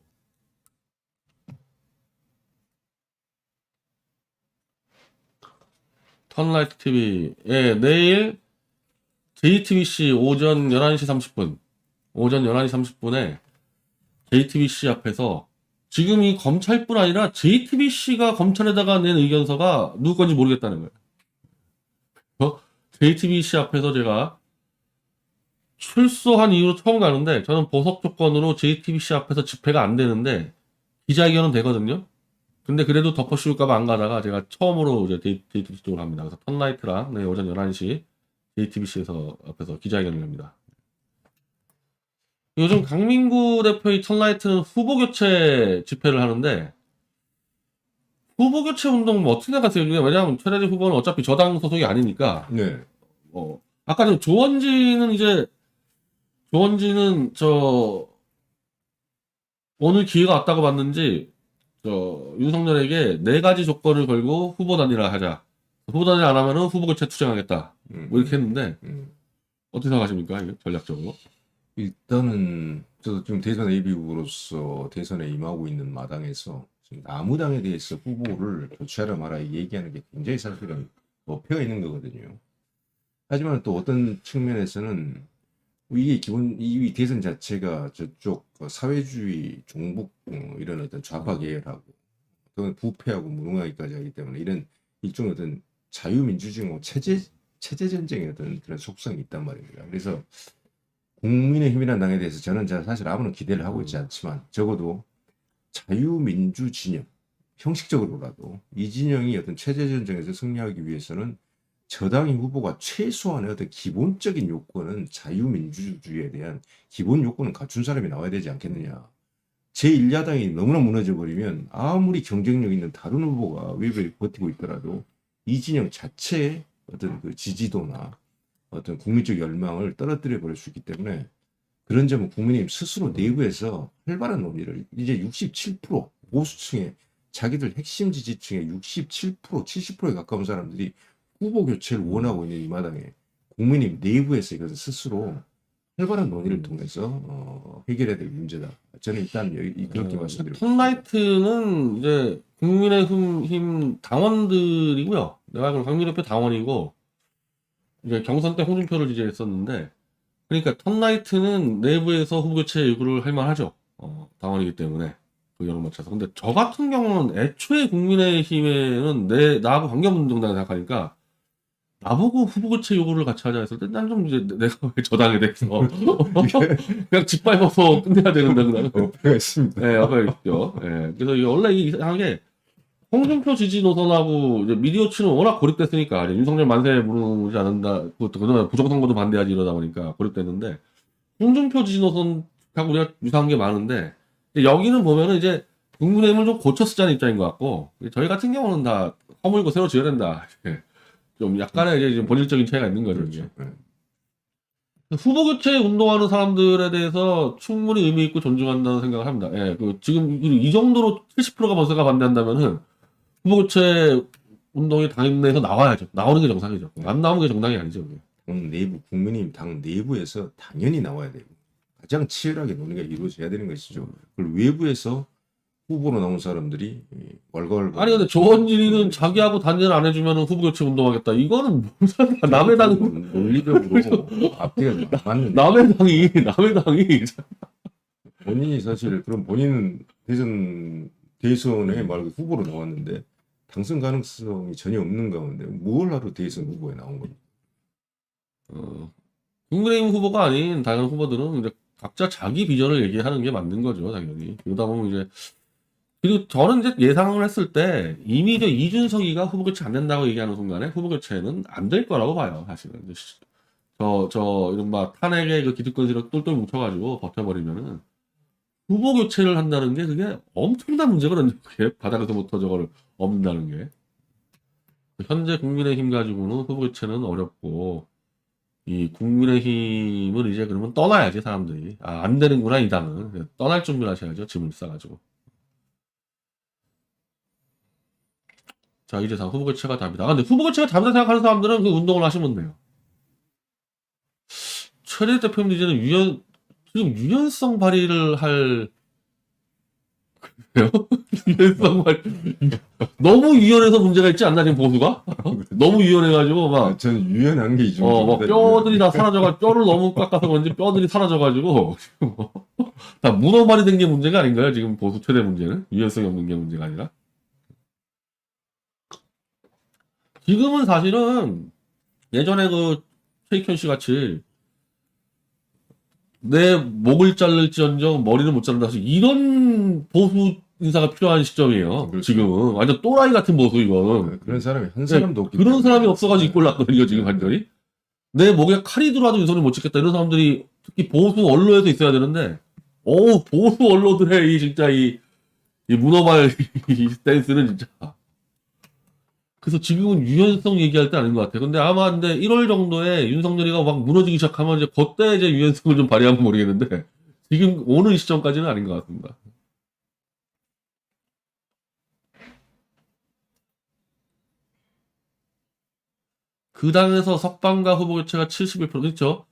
턴라이트 TV. 예, 내일 JTBC 오전 11시 30분. 오전 11시 30분에 JTBC 앞에서 지금 이 검찰뿐 아니라 JTBC가 검찰에다가 낸 의견서가 누구 건지 모르겠다는 거예요. JTBC 앞에서 제가 출소한 이후로 처음 가는데 저는 보석 조건으로 JTBC 앞에서 집회가 안 되는데 기자회견은 되거든요. 근데 그래도 덮어 씌울까봐 안 가다가 제가 처음으로 이제 JTBC 쪽으로 갑니다. 그래서 턴라이트랑 내일 오전 11시 JTBC에서 앞에서 기자회견을 합니다. 요즘 강민구 대표의 턴라이트는 후보 교체 집회를 하는데 후보 교체 운동 뭐 어떻게 생각하세요? 왜냐하면 최대진 후보는 어차피 저당 소속이 아니니까 네. 아까 좀 조원진은 오늘 기회가 왔다고 봤는지 윤석열에게 4가지 조건을 걸고 후보 단일화 하자. 후보 단일화 안 하면은 후보 교체 투쟁하겠다. 뭐 이렇게 했는데 어떻게 생각하십니까? 이게 전략적으로? 일단은 저도 지금 대선 예비후보로서 대선에 임하고 있는 마당에서 지금 아무 당에 대해서 후보를 교체하라 마라 얘기하는 게 굉장히 사실은 어폐가 있는 거거든요. 하지만 또 어떤 측면에서는 이게 이 대선 자체가 저쪽 사회주의 종북 이런 어떤 좌파 계열하고 또는 부패하고 무능하기까지 하기 때문에 이런 일종의 어떤 자유민주주의 체제 전쟁의 어떤 그런 속성이 있단 말입니다. 그래서 국민의힘이라는 당에 대해서 저는 사실 아무런 기대를 하고 있지 않지만 적어도 자유민주 진영 형식적으로라도 이 진영이 어떤 체제 전쟁에서 승리하기 위해서는 저당의 후보가 최소한의 어떤 기본적인 요건은 자유민주주의에 대한 기본 요건은 갖춘 사람이 나와야 되지 않겠느냐. 제1야당이 너무나 무너져 버리면 아무리 경쟁력 있는 다른 후보가 외부에 버티고 있더라도 이 진영 자체의 어떤 그 지지도나 어떤 국민적 열망을 떨어뜨려 버릴 수 있기 때문에 그런 점은 국민의힘 스스로 내부에서 활발한 논의를 이제 67% 보수층의 자기들 핵심 지지층의 67% 70%에 가까운 사람들이 후보 교체를 원하고 있는 이 마당에 국민의힘 내부에서 이것을 스스로 활발한 논의를 통해서 해결해야 될 문제다. 저는 일단 그렇게 말씀드리고 턴라이트는 이제 국민의힘 당원들이고요. 내가 알기로 강민대표 당원이고 이제 경선 때 홍준표를 지지했었는데 그러니까 턴라이트는 내부에서 후보 교체 요구를 할 만하죠. 당원이기 때문에 그 여론 맞춰서. 근데 저 같은 경우는 애초에 국민의힘에는 나하고 관계없는 정당을 생각하니까 나보고 후보 교체 요구를 같이 하자 했을 때 난 좀 이제 내가 왜 저당에 대해서 그냥 짓밟아서 끝내야 되는데 그다음에 어폐가 있습니다. 네, 아까 있죠. 예. 그래서 이게 원래 이상하게 홍준표 지지 노선하고 이제 미디어치는 워낙 고립됐으니까 이제 윤석열 만세 부르지 않는다. 그동안 부정선거도 반대하지 이러다 보니까 고립됐는데 홍준표 지지 노선하고 우리가 유사한 게 많은데 여기는 보면은 이제 국민의힘을 좀 고쳐 쓰자는 입장인 것 같고 저희 같은 경우는 다 허물고 새로 지어야 된다. 좀 약간의 이제 본질적인 차이가 있는 거죠. 그렇죠. 네. 후보 교체 운동하는 사람들에 대해서 충분히 의미 있고 존중한다는 생각을 합니다. 예, 지금 이 정도로 70%가 벌써가 반대한다면은 후보 교체 운동이 당 내에서 나와야죠. 나오는 게 정상이죠. 안 나오는 게 정당이 아니죠. 그게. 내부 국민의힘 당 내부에서 당연히 나와야 되고 가장 치열하게 논의가 이루어져야 되는 것이죠. 그리고 외부에서 후보로 나온 사람들이 왈가왈부. 아니 근데 조원진이는 자기하고 단일을 안 해주면 후보 교체 운동하겠다. 이거는 무슨 남의 당 논리적으로 앞뒤가 맞는. 남의 당이 본인이 사실 그럼 본인은 대선에 말고 후보로 나왔는데 당선 가능성이 전혀 없는 가운데 뭘 하러 대선 후보에 나온 겁니까? 국민의힘 후보가 아닌 다른 후보들은 이제 각자 자기 비전을 얘기하는 게 맞는 거죠, 당연히. 그러다 보면 이제 그리고 저는 이제 예상을 했을 때 이미 이준석이가 후보 교체 안 된다고 얘기하는 순간에 후보 교체는 안 될 거라고 봐요, 사실은. 이른바 탄핵의 그 기득권세력 똘똘 뭉쳐가지고 버텨버리면은 후보 교체를 한다는 게 그게 엄청난 문제거든요. 그게 바닥에서부터 저거를 없는다는 게. 현재 국민의힘 가지고는 후보 교체는 어렵고 이 국민의힘은 이제 그러면 떠나야지 사람들이. 안 되는구나 이 당은. 떠날 준비를 하셔야죠. 짐을 싸가지고. 자 이제 다 후보 교체가 답이다. 근데 후보 교체가 답이다 생각하는 사람들은 그 운동을 하시면 돼요. 최대 대표님 이제는 지금 유연성 발휘를 할 그래요? 유연성 말 너무 유연해서 문제가 있지 않나 지금 보수가? 너무 유연해가지고 막 저는 유연한 게 이 막 정도입니다. 뼈들이 다 사라져가 뼈를 너무 깎아서 그런지 뼈들이 사라져가지고 다 문어발이 된 게 문제가 아닌가요? 지금 보수 최대 문제는 유연성이 없는 게 문제가 아니라 지금은 사실은 예전에 그 최익현 씨 같이 내 목을 자를지언정 머리는 못 자른다. 이런 보수 인사가 필요한 시점이에요. 그렇죠. 지금은 완전 또라이 같은 보수 이거는. 그런 사람이 한 사람도 없기 그런 때문에. 사람이 없어가지고 이꼴 났거든요 지금 네. 완전히. 내 목에 칼이 들어와도 윤석열 못 찍겠다 이런 사람들이 특히 보수 언론에서 있어야 되는데, 보수 언론들의 이 진짜 이 문어발 이 스탠스는 진짜. 그래서 지금은 유연성 얘기할 때 아닌 것 같아요. 근데 아마 근데 1월 정도에 윤석열이가 막 무너지기 시작하면 이제 그때 이제 유연성을 좀 발휘하면 모르겠는데 지금 오는 시점까지는 아닌 것 같습니다. 그 당에서 석방과 후보 교체가 71% 그렇죠.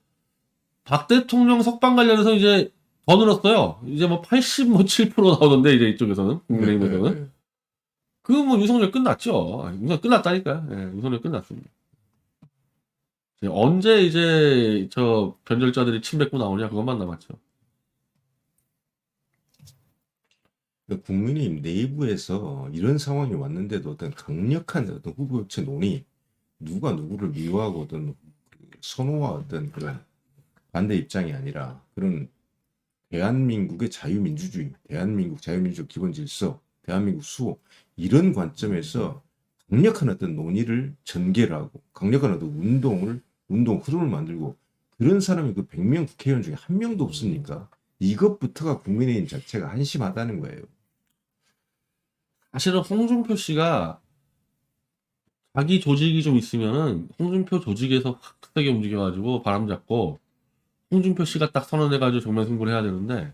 박 대통령 석방 관련해서 이제 더 늘었어요. 이제 뭐 87% 나오던데 이제 이쪽에서는 국민의힘에서는. 네. 그 뭐 윤석열 끝났죠. 윤석열 끝났다니까요. 예, 윤석열 끝났습니다. 언제 이제 저 변절자들이 침 뱉고 나오냐 그것만 남았죠. 국민의힘 내부에서 이런 상황이 왔는데도 어떤 강력한 어떤 후보 교체 논의, 누가 누구를 미워하고 어떤 선호와 어떤 그런 반대 입장이 아니라 그런 대한민국의 자유민주주의, 대한민국 자유민주적 기본 질서, 대한민국 수호 이런 관점에서 강력한 어떤 논의를 전개를 하고 강력한 어떤 운동 흐름을 만들고 그런 사람이 그 100명 국회의원 중에 한 명도 없으니까 이것부터가 국민의힘 자체가 한심하다는 거예요. 사실은 홍준표 씨가 자기 조직이 좀 있으면은 홍준표 조직에서 확 세게 움직여가지고 바람 잡고 홍준표 씨가 딱 선언해가지고 정면 승부를 해야 되는데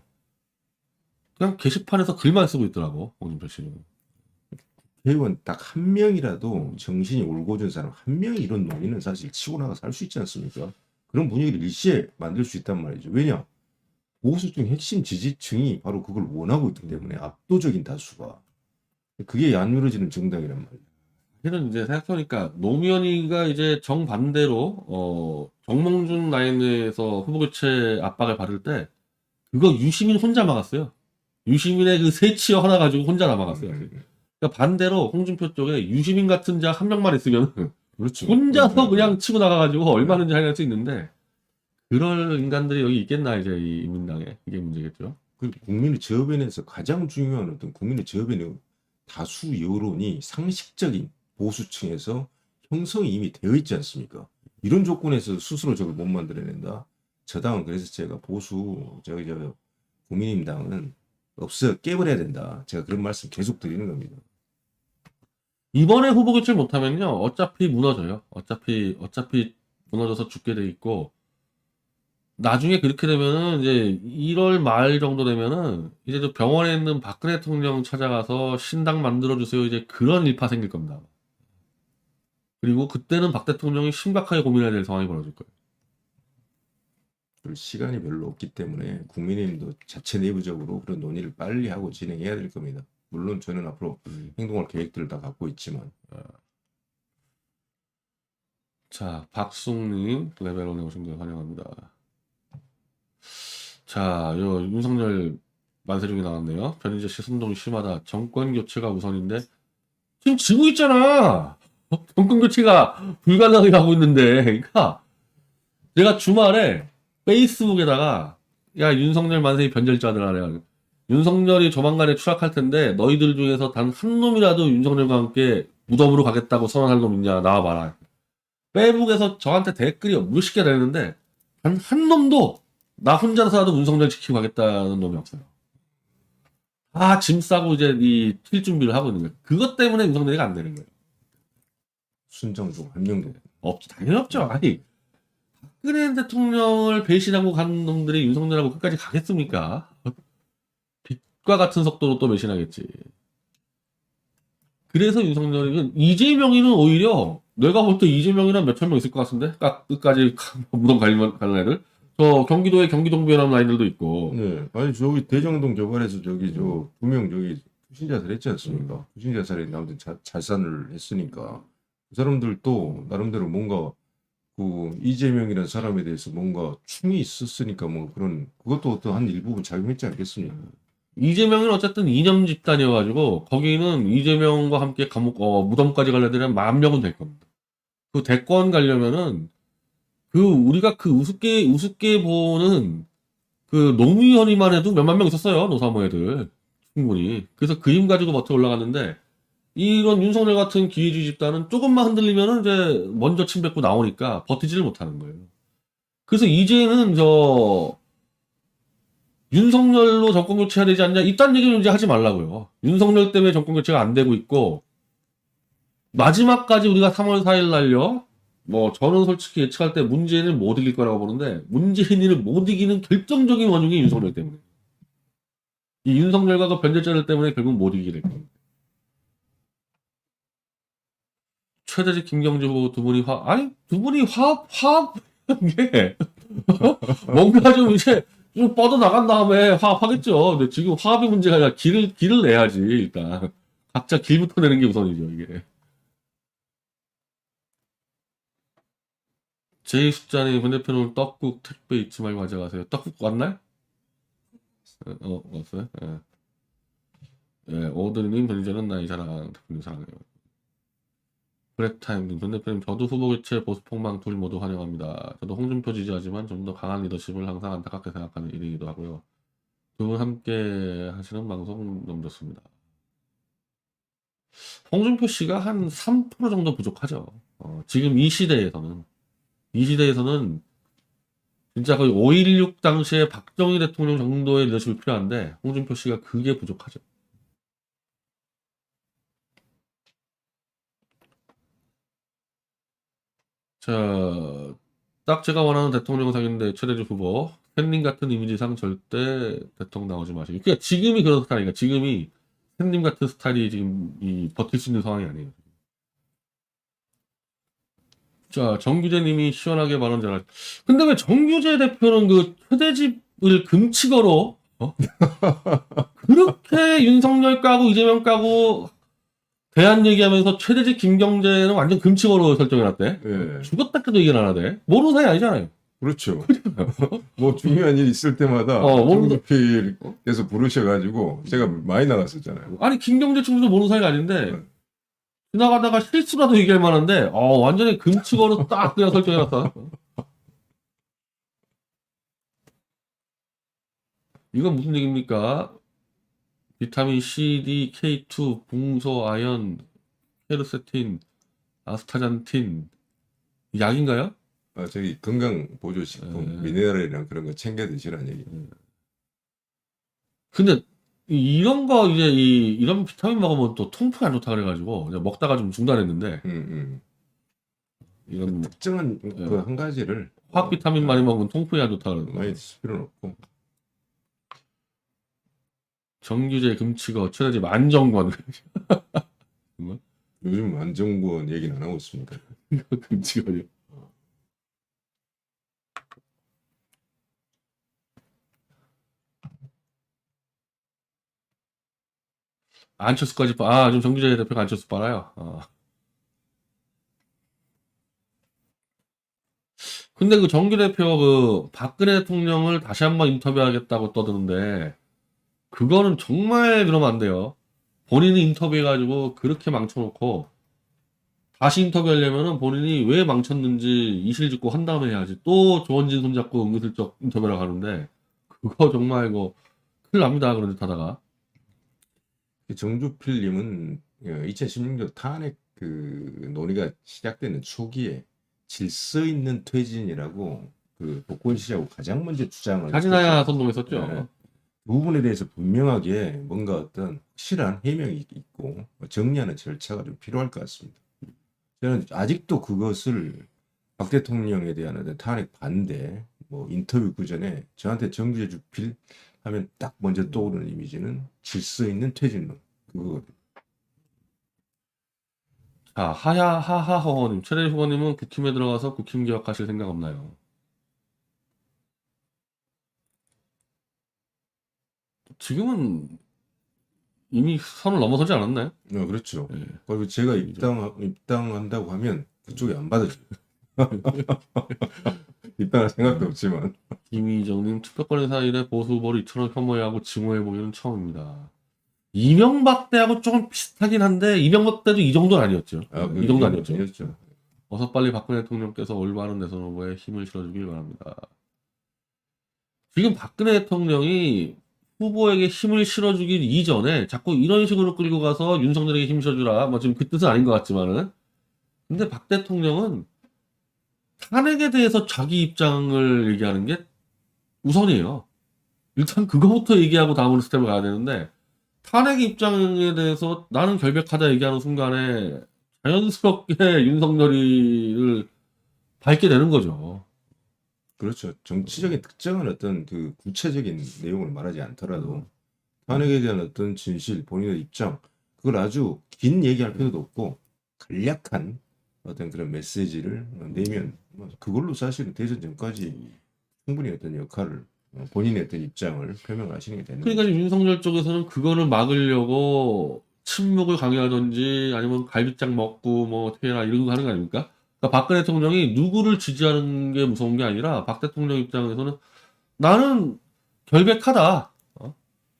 그냥 게시판에서 글만 쓰고 있더라고 홍준표 씨는. 회의원 딱 한 명이라도 정신이 올곧은 사람 한 명이 이런 논의는 사실 치고 나가서 할 수 있지 않습니까? 그런 분위기를 일시에 만들 수 있단 말이죠. 왜냐? 보수층 핵심 지지층이 바로 그걸 원하고 있기 때문에 압도적인 다수가. 그게 안 이루어지는 정당이란 말이에요. 사실은 이제 생각해보니까 노무현이가 이제 정반대로 정몽준 라인에서 후보 교체 압박을 받을 때 그거 유시민 혼자 막았어요. 유시민의 그 세치어 하나 가지고 혼자 다 막았어요. 그러니까 반대로 홍준표 쪽에 유시민 같은 자 한 명만 있으면 그렇죠. 혼자서 그냥 치고 나가가지고 얼마든지 할 수 있는데 그럴 인간들이 여기 있겠나 이제 이 민당에 이게 문제겠죠. 그 국민의 저변에서 가장 중요한 어떤 국민의 저변의 다수 여론이 상식적인 보수층에서 형성이 이미 되어 있지 않습니까? 이런 조건에서 스스로 저걸 못 만들어낸다. 저 당은 그래서 제가 저 국민의힘당은 없어 깨버려야 된다. 제가 그런 말씀 계속 드리는 겁니다. 이번에 후보 교체를 못하면요 어차피 무너져요. 어차피 무너져서 죽게 돼 있고 나중에 그렇게 되면은 이제 1월 말 정도 되면은 이제 저 병원에 있는 박근혜 대통령 찾아가서 신당 만들어 주세요 이제 그런 일파 생길 겁니다. 그리고 그때는 박 대통령이 심각하게 고민해야 될 상황이 벌어질 거예요. 그럴 시간이 별로 없기 때문에 국민의힘도 자체 내부적으로 그런 논의를 빨리 하고 진행해야 될 겁니다. 물론 저는 앞으로 행동할 계획들을 다 갖고 있지만. 자, 박숙님 레벨원에 오신 걸 환영합니다. 자, 요 윤석열 만세중이 나왔네요. 변희재 씨 선동이 심하다. 정권 교체가 우선인데 지금 지고 있잖아. 정권 교체가 불가능하게 가고 있는데, 그러니까 제가 주말에 페이스북에다가 야 윤석열 만세의 변절자들아 내가 윤석열이 조만간에 추락할 텐데 너희들 중에서 단 한 놈이라도 윤석열과 함께 무덤으로 가겠다고 선언할 놈 있냐 나와봐라. 페이스북에서 저한테 댓글이 몇십 개 되는데 단 한 놈도 나 혼자서라도 윤석열 지키고 가겠다는 놈이 없어요. 다 짐 싸고 이제 이 튈 준비를 하고 있는 거예요. 그것 때문에 윤석열이가 안 되는 거예요. 순정 중 한 명도 없죠. 당연히 없죠. 아니 박근혜 대통령을 배신하고 간 놈들이 윤석열하고 끝까지 가겠습니까? 빛과 같은 속도로 또 배신하겠지. 그래서 윤석열이는 이재명이는 오히려 내가 볼 때 이재명이란 몇천 명 있을 것 같은데 끝까지 무덤 가는 애들 저 경기도에 경기동부연합 라인들도 있고 네, 아니 저기 대장동 저번에서 저기 저 두 명 저기 투신 자살했지 않습니까? 투신 자살에 아무튼 자산을 했으니까 그 사람들도 나름대로 뭔가 그 이재명이라는 사람에 대해서 뭔가 충이 있었으니까 뭐 그런 그것도 어떤 한 일부분 작용했지 않겠습니까? 이재명은 어쨌든 이념 집단이어가지고 거기는 이재명과 함께 감옥 무덤까지 가려면 10,000명은 될 겁니다. 그 대권 가려면은 그 우리가 그 우습게 보는 그 노무현이만 해도 몇만 명 있었어요. 노사모 애들 충분히. 그래서 그 힘 가지고 버텨 올라갔는데 이런 윤석열 같은 기회주의 집단은 조금만 흔들리면은 이제 먼저 침 뱉고 나오니까 버티지를 못하는 거예요. 그래서 이제는 윤석열로 정권 교체해야 되지 않냐? 이딴 얘기는 이제 하지 말라고요. 윤석열 때문에 정권 교체가 안 되고 있고 마지막까지 우리가 3월 4일 날요. 뭐 저는 솔직히 예측할 때 문재인을 못 이길 거라고 보는데 문재인을 못 이기는 결정적인 원흉이 윤석열 때문에. 이 윤석열과 그 변제자들 때문에 결국 못 이기게 될 겁니다. 최대직 김경주 후보 두 분이 두 분이 화합한 게 뭔가 좀 이제 좀 뻗어 나간 다음에 화합하겠죠. 근데 지금 화합의 문제가 아니라 길을 내야지, 일단. 각자 길부터 내는 게 우선이죠, 이게. 제2숙자님, 반대편으로 떡국 택배 잊지 말고 가져가세요. 떡국 왔나요? 왔어요? 예. 예, 오드리님, 변희재는 나의 자랑, 대표님 사랑해요. 브렉타임님, 변대표님, 저도 후보 교체, 보수 폭망 둘 모두 환영합니다. 저도 홍준표 지지하지만 좀 더 강한 리더십을 항상 안타깝게 생각하는 일이기도 하고요. 두 분 함께 하시는 방송 너무 좋습니다. 홍준표 씨가 한 3% 정도 부족하죠. 지금 이 시대에서는 진짜 거의 5.16 당시에 박정희 대통령 정도의 리더십이 필요한데 홍준표 씨가 그게 부족하죠. 자, 딱 제가 원하는 대통령상인데 최대주 후보 샌님 같은 이미지상 절대 대통령 나오지 마시고. 그러니까 지금이 그런 스타일이니까 지금이 샌님 같은 스타일이 지금 버틸 수 있는 상황이 아니에요. 자, 정규재님이 시원하게 발언 잘하죠. 근데 왜 정규재 대표는 그 최대집을 금치거로 그렇게 윤석열 까고 이재명 까고 대안 얘기하면서 최대집 김경재는 완전 금치거로 설정해놨대. 예. 죽었다 해도 얘기는 안 하대. 모르는 사이 아니잖아요. 그렇죠. 뭐 중요한 일 있을 때마다 정규필께서 부르셔가지고 제가 많이 나갔었잖아요. 아니 김경재 총수도 모르는 사이가 아닌데 지나가다가 실수라도 얘기할 만한데 완전히 금치거로 딱 그냥 설정해놨다. 이건 무슨 얘기입니까? 비타민 C, D, K2, 붕소, 아연, 헤르세틴, 아스타잔틴 약인가요? 저기 건강 보조식품, 미네랄이랑 그런 거 챙겨 드시라는 얘기. 근데 이런 거 이제 이런 비타민 먹으면 또 통풍이 안 좋다 그래가지고 그냥 먹다가 좀 중단했는데 이런 특정한 그 한 가지를 화학 비타민 많이 먹으면 통풍이 안 좋다 그러고 많이 드실 필요는 없고. 정규제 금치거 최대집 안정권 요즘 안정권 얘기는 안 하고 있습니까? 금치거요. 안철수까지 좀 정규재 대표가 안철수 빨아요. 근데 그 정규 대표 그 박근혜 대통령을 다시 한번 인터뷰하겠다고 떠드는데 그거는 정말 그러면 안 돼요. 본인이 인터뷰해가지고 그렇게 망쳐놓고 다시 인터뷰하려면은 본인이 왜 망쳤는지 이실직고 한 다음에 해야지. 또 조원진 손잡고 은근슬쩍 인터뷰를 하는데 그거 정말 이거 큰일 납니다. 그런 짓 하다가. 정주필님은 2016년 탄핵 그 논의가 시작되는 초기에 질서 있는 퇴진이라고 그 복권 시장하고 가장 먼저 주장을 자진하야 선동했었죠. 네. 그 부분에 대해서 분명하게 뭔가 어떤 확실한 해명이 있고 정리하는 절차가 좀 필요할 것 같습니다. 저는 아직도 그것을 박 대통령에 대한 어떤 탄핵 반대 뭐 인터뷰 그 전에 저한테 정규제 주필 하면 딱 먼저 떠오르는 이미지는 질서 있는 퇴진론 그거거든요. 자, 하하하하허님, 최대 후보님은 국힘에 들어가서 국힘 개혁하실 생각 없나요? 지금은 이미 선을 넘어서지 않았나요? 그렇죠. 예. 그리고 제가 입당한다고 하면 그쪽이 안 받아줘요. 입당할 생각도 없지만. 김희정님 투표권의 사이에 보수 후보를 이처럼 혐오해하고 증오해보기는 처음입니다. 이명박 때하고 조금 비슷하긴 한데 이명박 때도 이 정도는 아니었죠. 이 정도 아니었죠. 아니었죠. 어서 빨리 박근혜 대통령께서 올바른 대선 후보에 힘을 실어주길 바랍니다. 지금 박근혜 대통령이 후보에게 힘을 실어주기 이전에 자꾸 이런 식으로 끌고 가서 윤석열에게 힘 실어주라. 뭐 지금 그 뜻은 아닌 것 같지만은. 근데 박 대통령은 탄핵에 대해서 자기 입장을 얘기하는 게 우선이에요. 일단 그거부터 얘기하고 다음으로 스텝을 가야 되는데 탄핵 입장에 대해서 나는 결백하다 얘기하는 순간에 자연스럽게 윤석열이를 밟게 되는 거죠. 그렇죠. 정치적인 특정한 어떤 그 구체적인 내용을 말하지 않더라도 탄핵에 대한 어떤 진실, 본인의 입장, 그걸 아주 긴 얘기할 필요도 없고 간략한 어떤 그런 메시지를 내면 그걸로 사실은 대선 전까지 충분히 어떤 역할을 본인의 어떤 입장을 표명을 하시는 게 되는 그러니까 거죠. 지금 윤석열 쪽에서는 그거를 막으려고 침묵을 강요하든지 아니면 갈비짝 먹고 뭐 어떻게 해라 이런 거 하는 거 아닙니까? 그러니까 박근혜 대통령이 누구를 지지하는 게 무서운 게 아니라 박 대통령 입장에서는 나는 결백하다.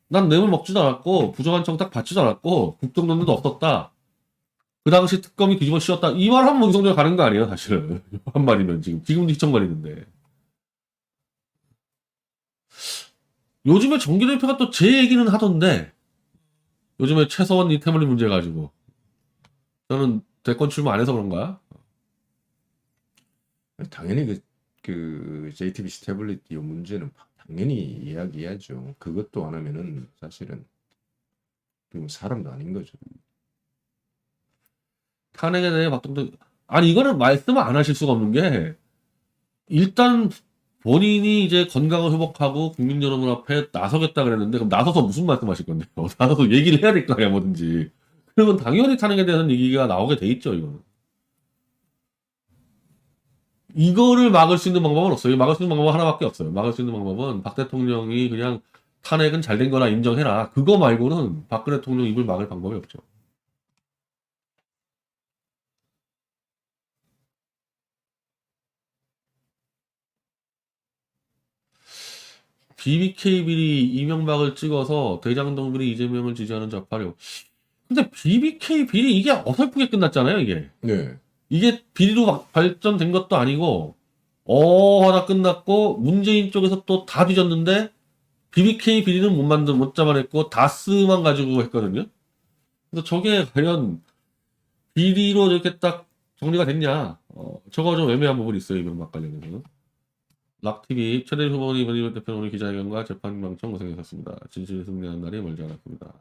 난 뇌물 먹지도 않았고 부정한 청탁 받지도 않았고 국정농단도 없었다. 그 당시 특검이 뒤집어 씌웠다. 이 말 하면 윤석열 가는 거 아니에요, 사실은. 한 말이면 지금도 휘청거리는데. 요즘에 정기 대표가 또 제 얘기는 하던데 요즘에 최서원 이태원리 문제 가지고 저는 대권 출마 안 해서 그런가? 당연히 그 JTBC 태블릿 이 문제는 당연히 이야기해야죠. 그것도 안 하면은 사실은 그럼 사람도 아닌 거죠. 탄핵에 대해 박동대 아니 이거는 말씀을 안 하실 수가 없는 게 일단 본인이 이제 건강을 회복하고 국민 여러분 앞에 나서겠다 그랬는데 그럼 나서서 무슨 말씀하실 건데요? 나서서 얘기를 해야 될 거 아니야 뭐든지. 그러면 당연히 탄핵에 대한 얘기가 나오게 돼 있죠 이거는. 이거를 막을 수 있는 방법은 없어요. 막을 수 있는 방법은 하나밖에 없어요. 막을 수 있는 방법은 박 대통령이 그냥 탄핵은 잘 된 거나 인정해라. 그거 말고는 박근혜 대통령 입을 막을 방법이 없죠. BBK 비리 이명박을 찍어서 대장동 비리 이재명을 지지하는 좌파력. 근데 BBK 비리 이게 어설프게 끝났잖아요, 이게. 네. 이게 비리로 발전된 것도 아니고 하나 끝났고 문재인 쪽에서 또 다 뒤졌는데 BBK 비리는 못 잡아냈고 다스만 가지고 했거든요. 그래서 저게 과연 비리로 이렇게 딱 정리가 됐냐? 저거 좀 애매한 부분이 있어요, 이명박 관련해서는. 락TV 최대 후보님 이번 대표 오늘 기자회견과 재판 방청 고생하셨습니다. 진실이 승리하는 날이 멀지 않았습니다.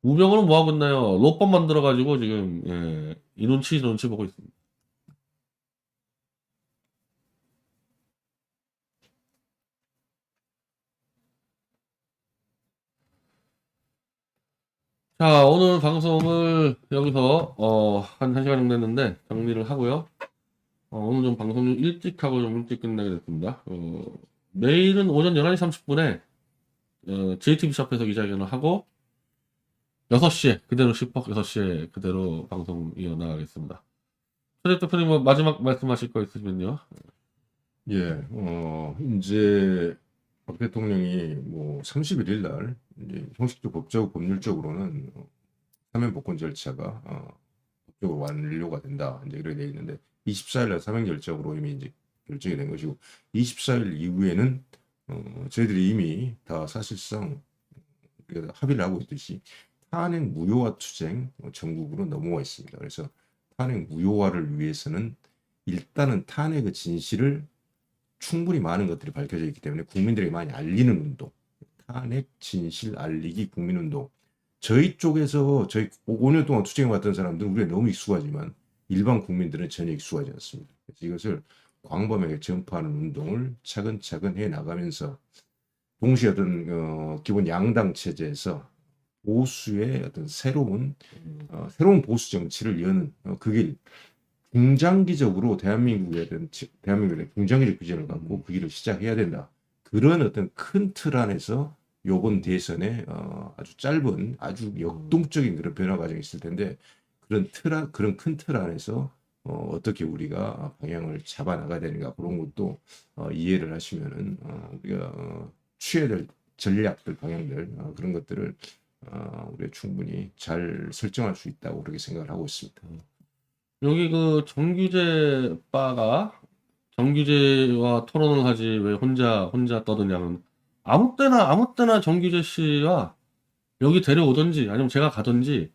우병우는 뭐 하고 있나요? 로펌 만들어가지고 지금 이 눈치 저 눈치 보고 있습니다. 자, 오늘 방송을 여기서 한 1시간 정도 했는데 정리를 하고요. 오늘 좀 방송 좀 일찍 하고 좀 일찍 끝내게 됐습니다. 내일은 오전 11시 30분에 JTB 샵에서 기자회견을 하고 6시에 그대로 6시에 그대로 방송 이어나가겠습니다. 최재 대표님 뭐 마지막 말씀하실 거 있으시면요. 예, 이제 박 대통령이 뭐 31일 날 이제 형식적 법적 법률적으로는 사면 복권 절차가 법적으로 완료가 된다. 이제 이렇게 돼 있는데 24일 날 사면 결정으로 이미 이제 결정이 된 것이고 24일 이후에는 저희들이 이미 다 사실상 우리가 합의를 하고 있듯이 탄핵 무효화 투쟁 전국으로 넘어와 있습니다. 그래서 탄핵 무효화를 위해서는 일단은 탄핵의 진실을 충분히 많은 것들이 밝혀져 있기 때문에 국민들에게 많이 알리는 운동, 탄핵 진실 알리기 국민운동. 저희 쪽에서 저희 5년 동안 투쟁해왔던 사람들은 우리가 너무 익숙하지만 일반 국민들은 전혀 익숙하지 않습니다. 그래서 이것을 광범위하게 전파하는 운동을 차근차근 해 나가면서 동시에 어떤 기본 양당 체제에서 보수의 어떤 새로운 보수 정치를 여는 그 길, 중장기적으로 대한민국의 중장기적 비전을 갖고 그 길을 시작해야 된다. 그런 어떤 큰 틀 안에서 요번 대선에 아주 짧은 아주 역동적인 그런 변화 과정이 있을 텐데 그런 큰 틀 안에서 어떻게 우리가 방향을 잡아 나가야 되는가 그런 것도 이해를 하시면은 우리가 취해야 될 전략들 방향들 그런 것들을 우리가 충분히 잘 설정할 수 있다고 그렇게 생각을 하고 있습니다. 여기 그 정규재 바가 정규재와 토론을 하지 왜 혼자 떠드냐면 아무 때나 정규재 씨와 여기 데려오든지 아니면 제가 가든지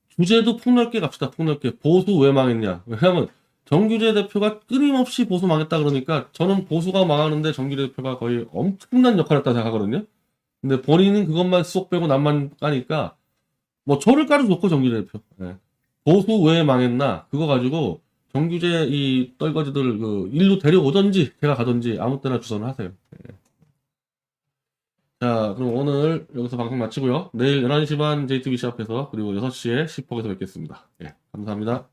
주제도 폭넓게 갑시다. 폭넓게. 보수 왜 망했냐. 왜냐하면 정규재 대표가 끊임없이 보수 망했다 그러니까 저는 보수가 망하는데 정규재 대표가 거의 엄청난 역할을 했다 생각하거든요. 근데 본인은 그것만 쏙 빼고 남만 까니까 뭐 저를 까도 좋고 정규재 대표. 예. 보수 왜 망했나 그거 가지고 정규재 이 떨거지들 그 일로 데려오든지 제가 가든지 아무 때나 주선을 하세요. 예. 자, 그럼 오늘 여기서 방송 마치고요. 내일 11시 반 JTBC 앞에서 그리고 6시에 10폭에서 뵙겠습니다. 예, 감사합니다.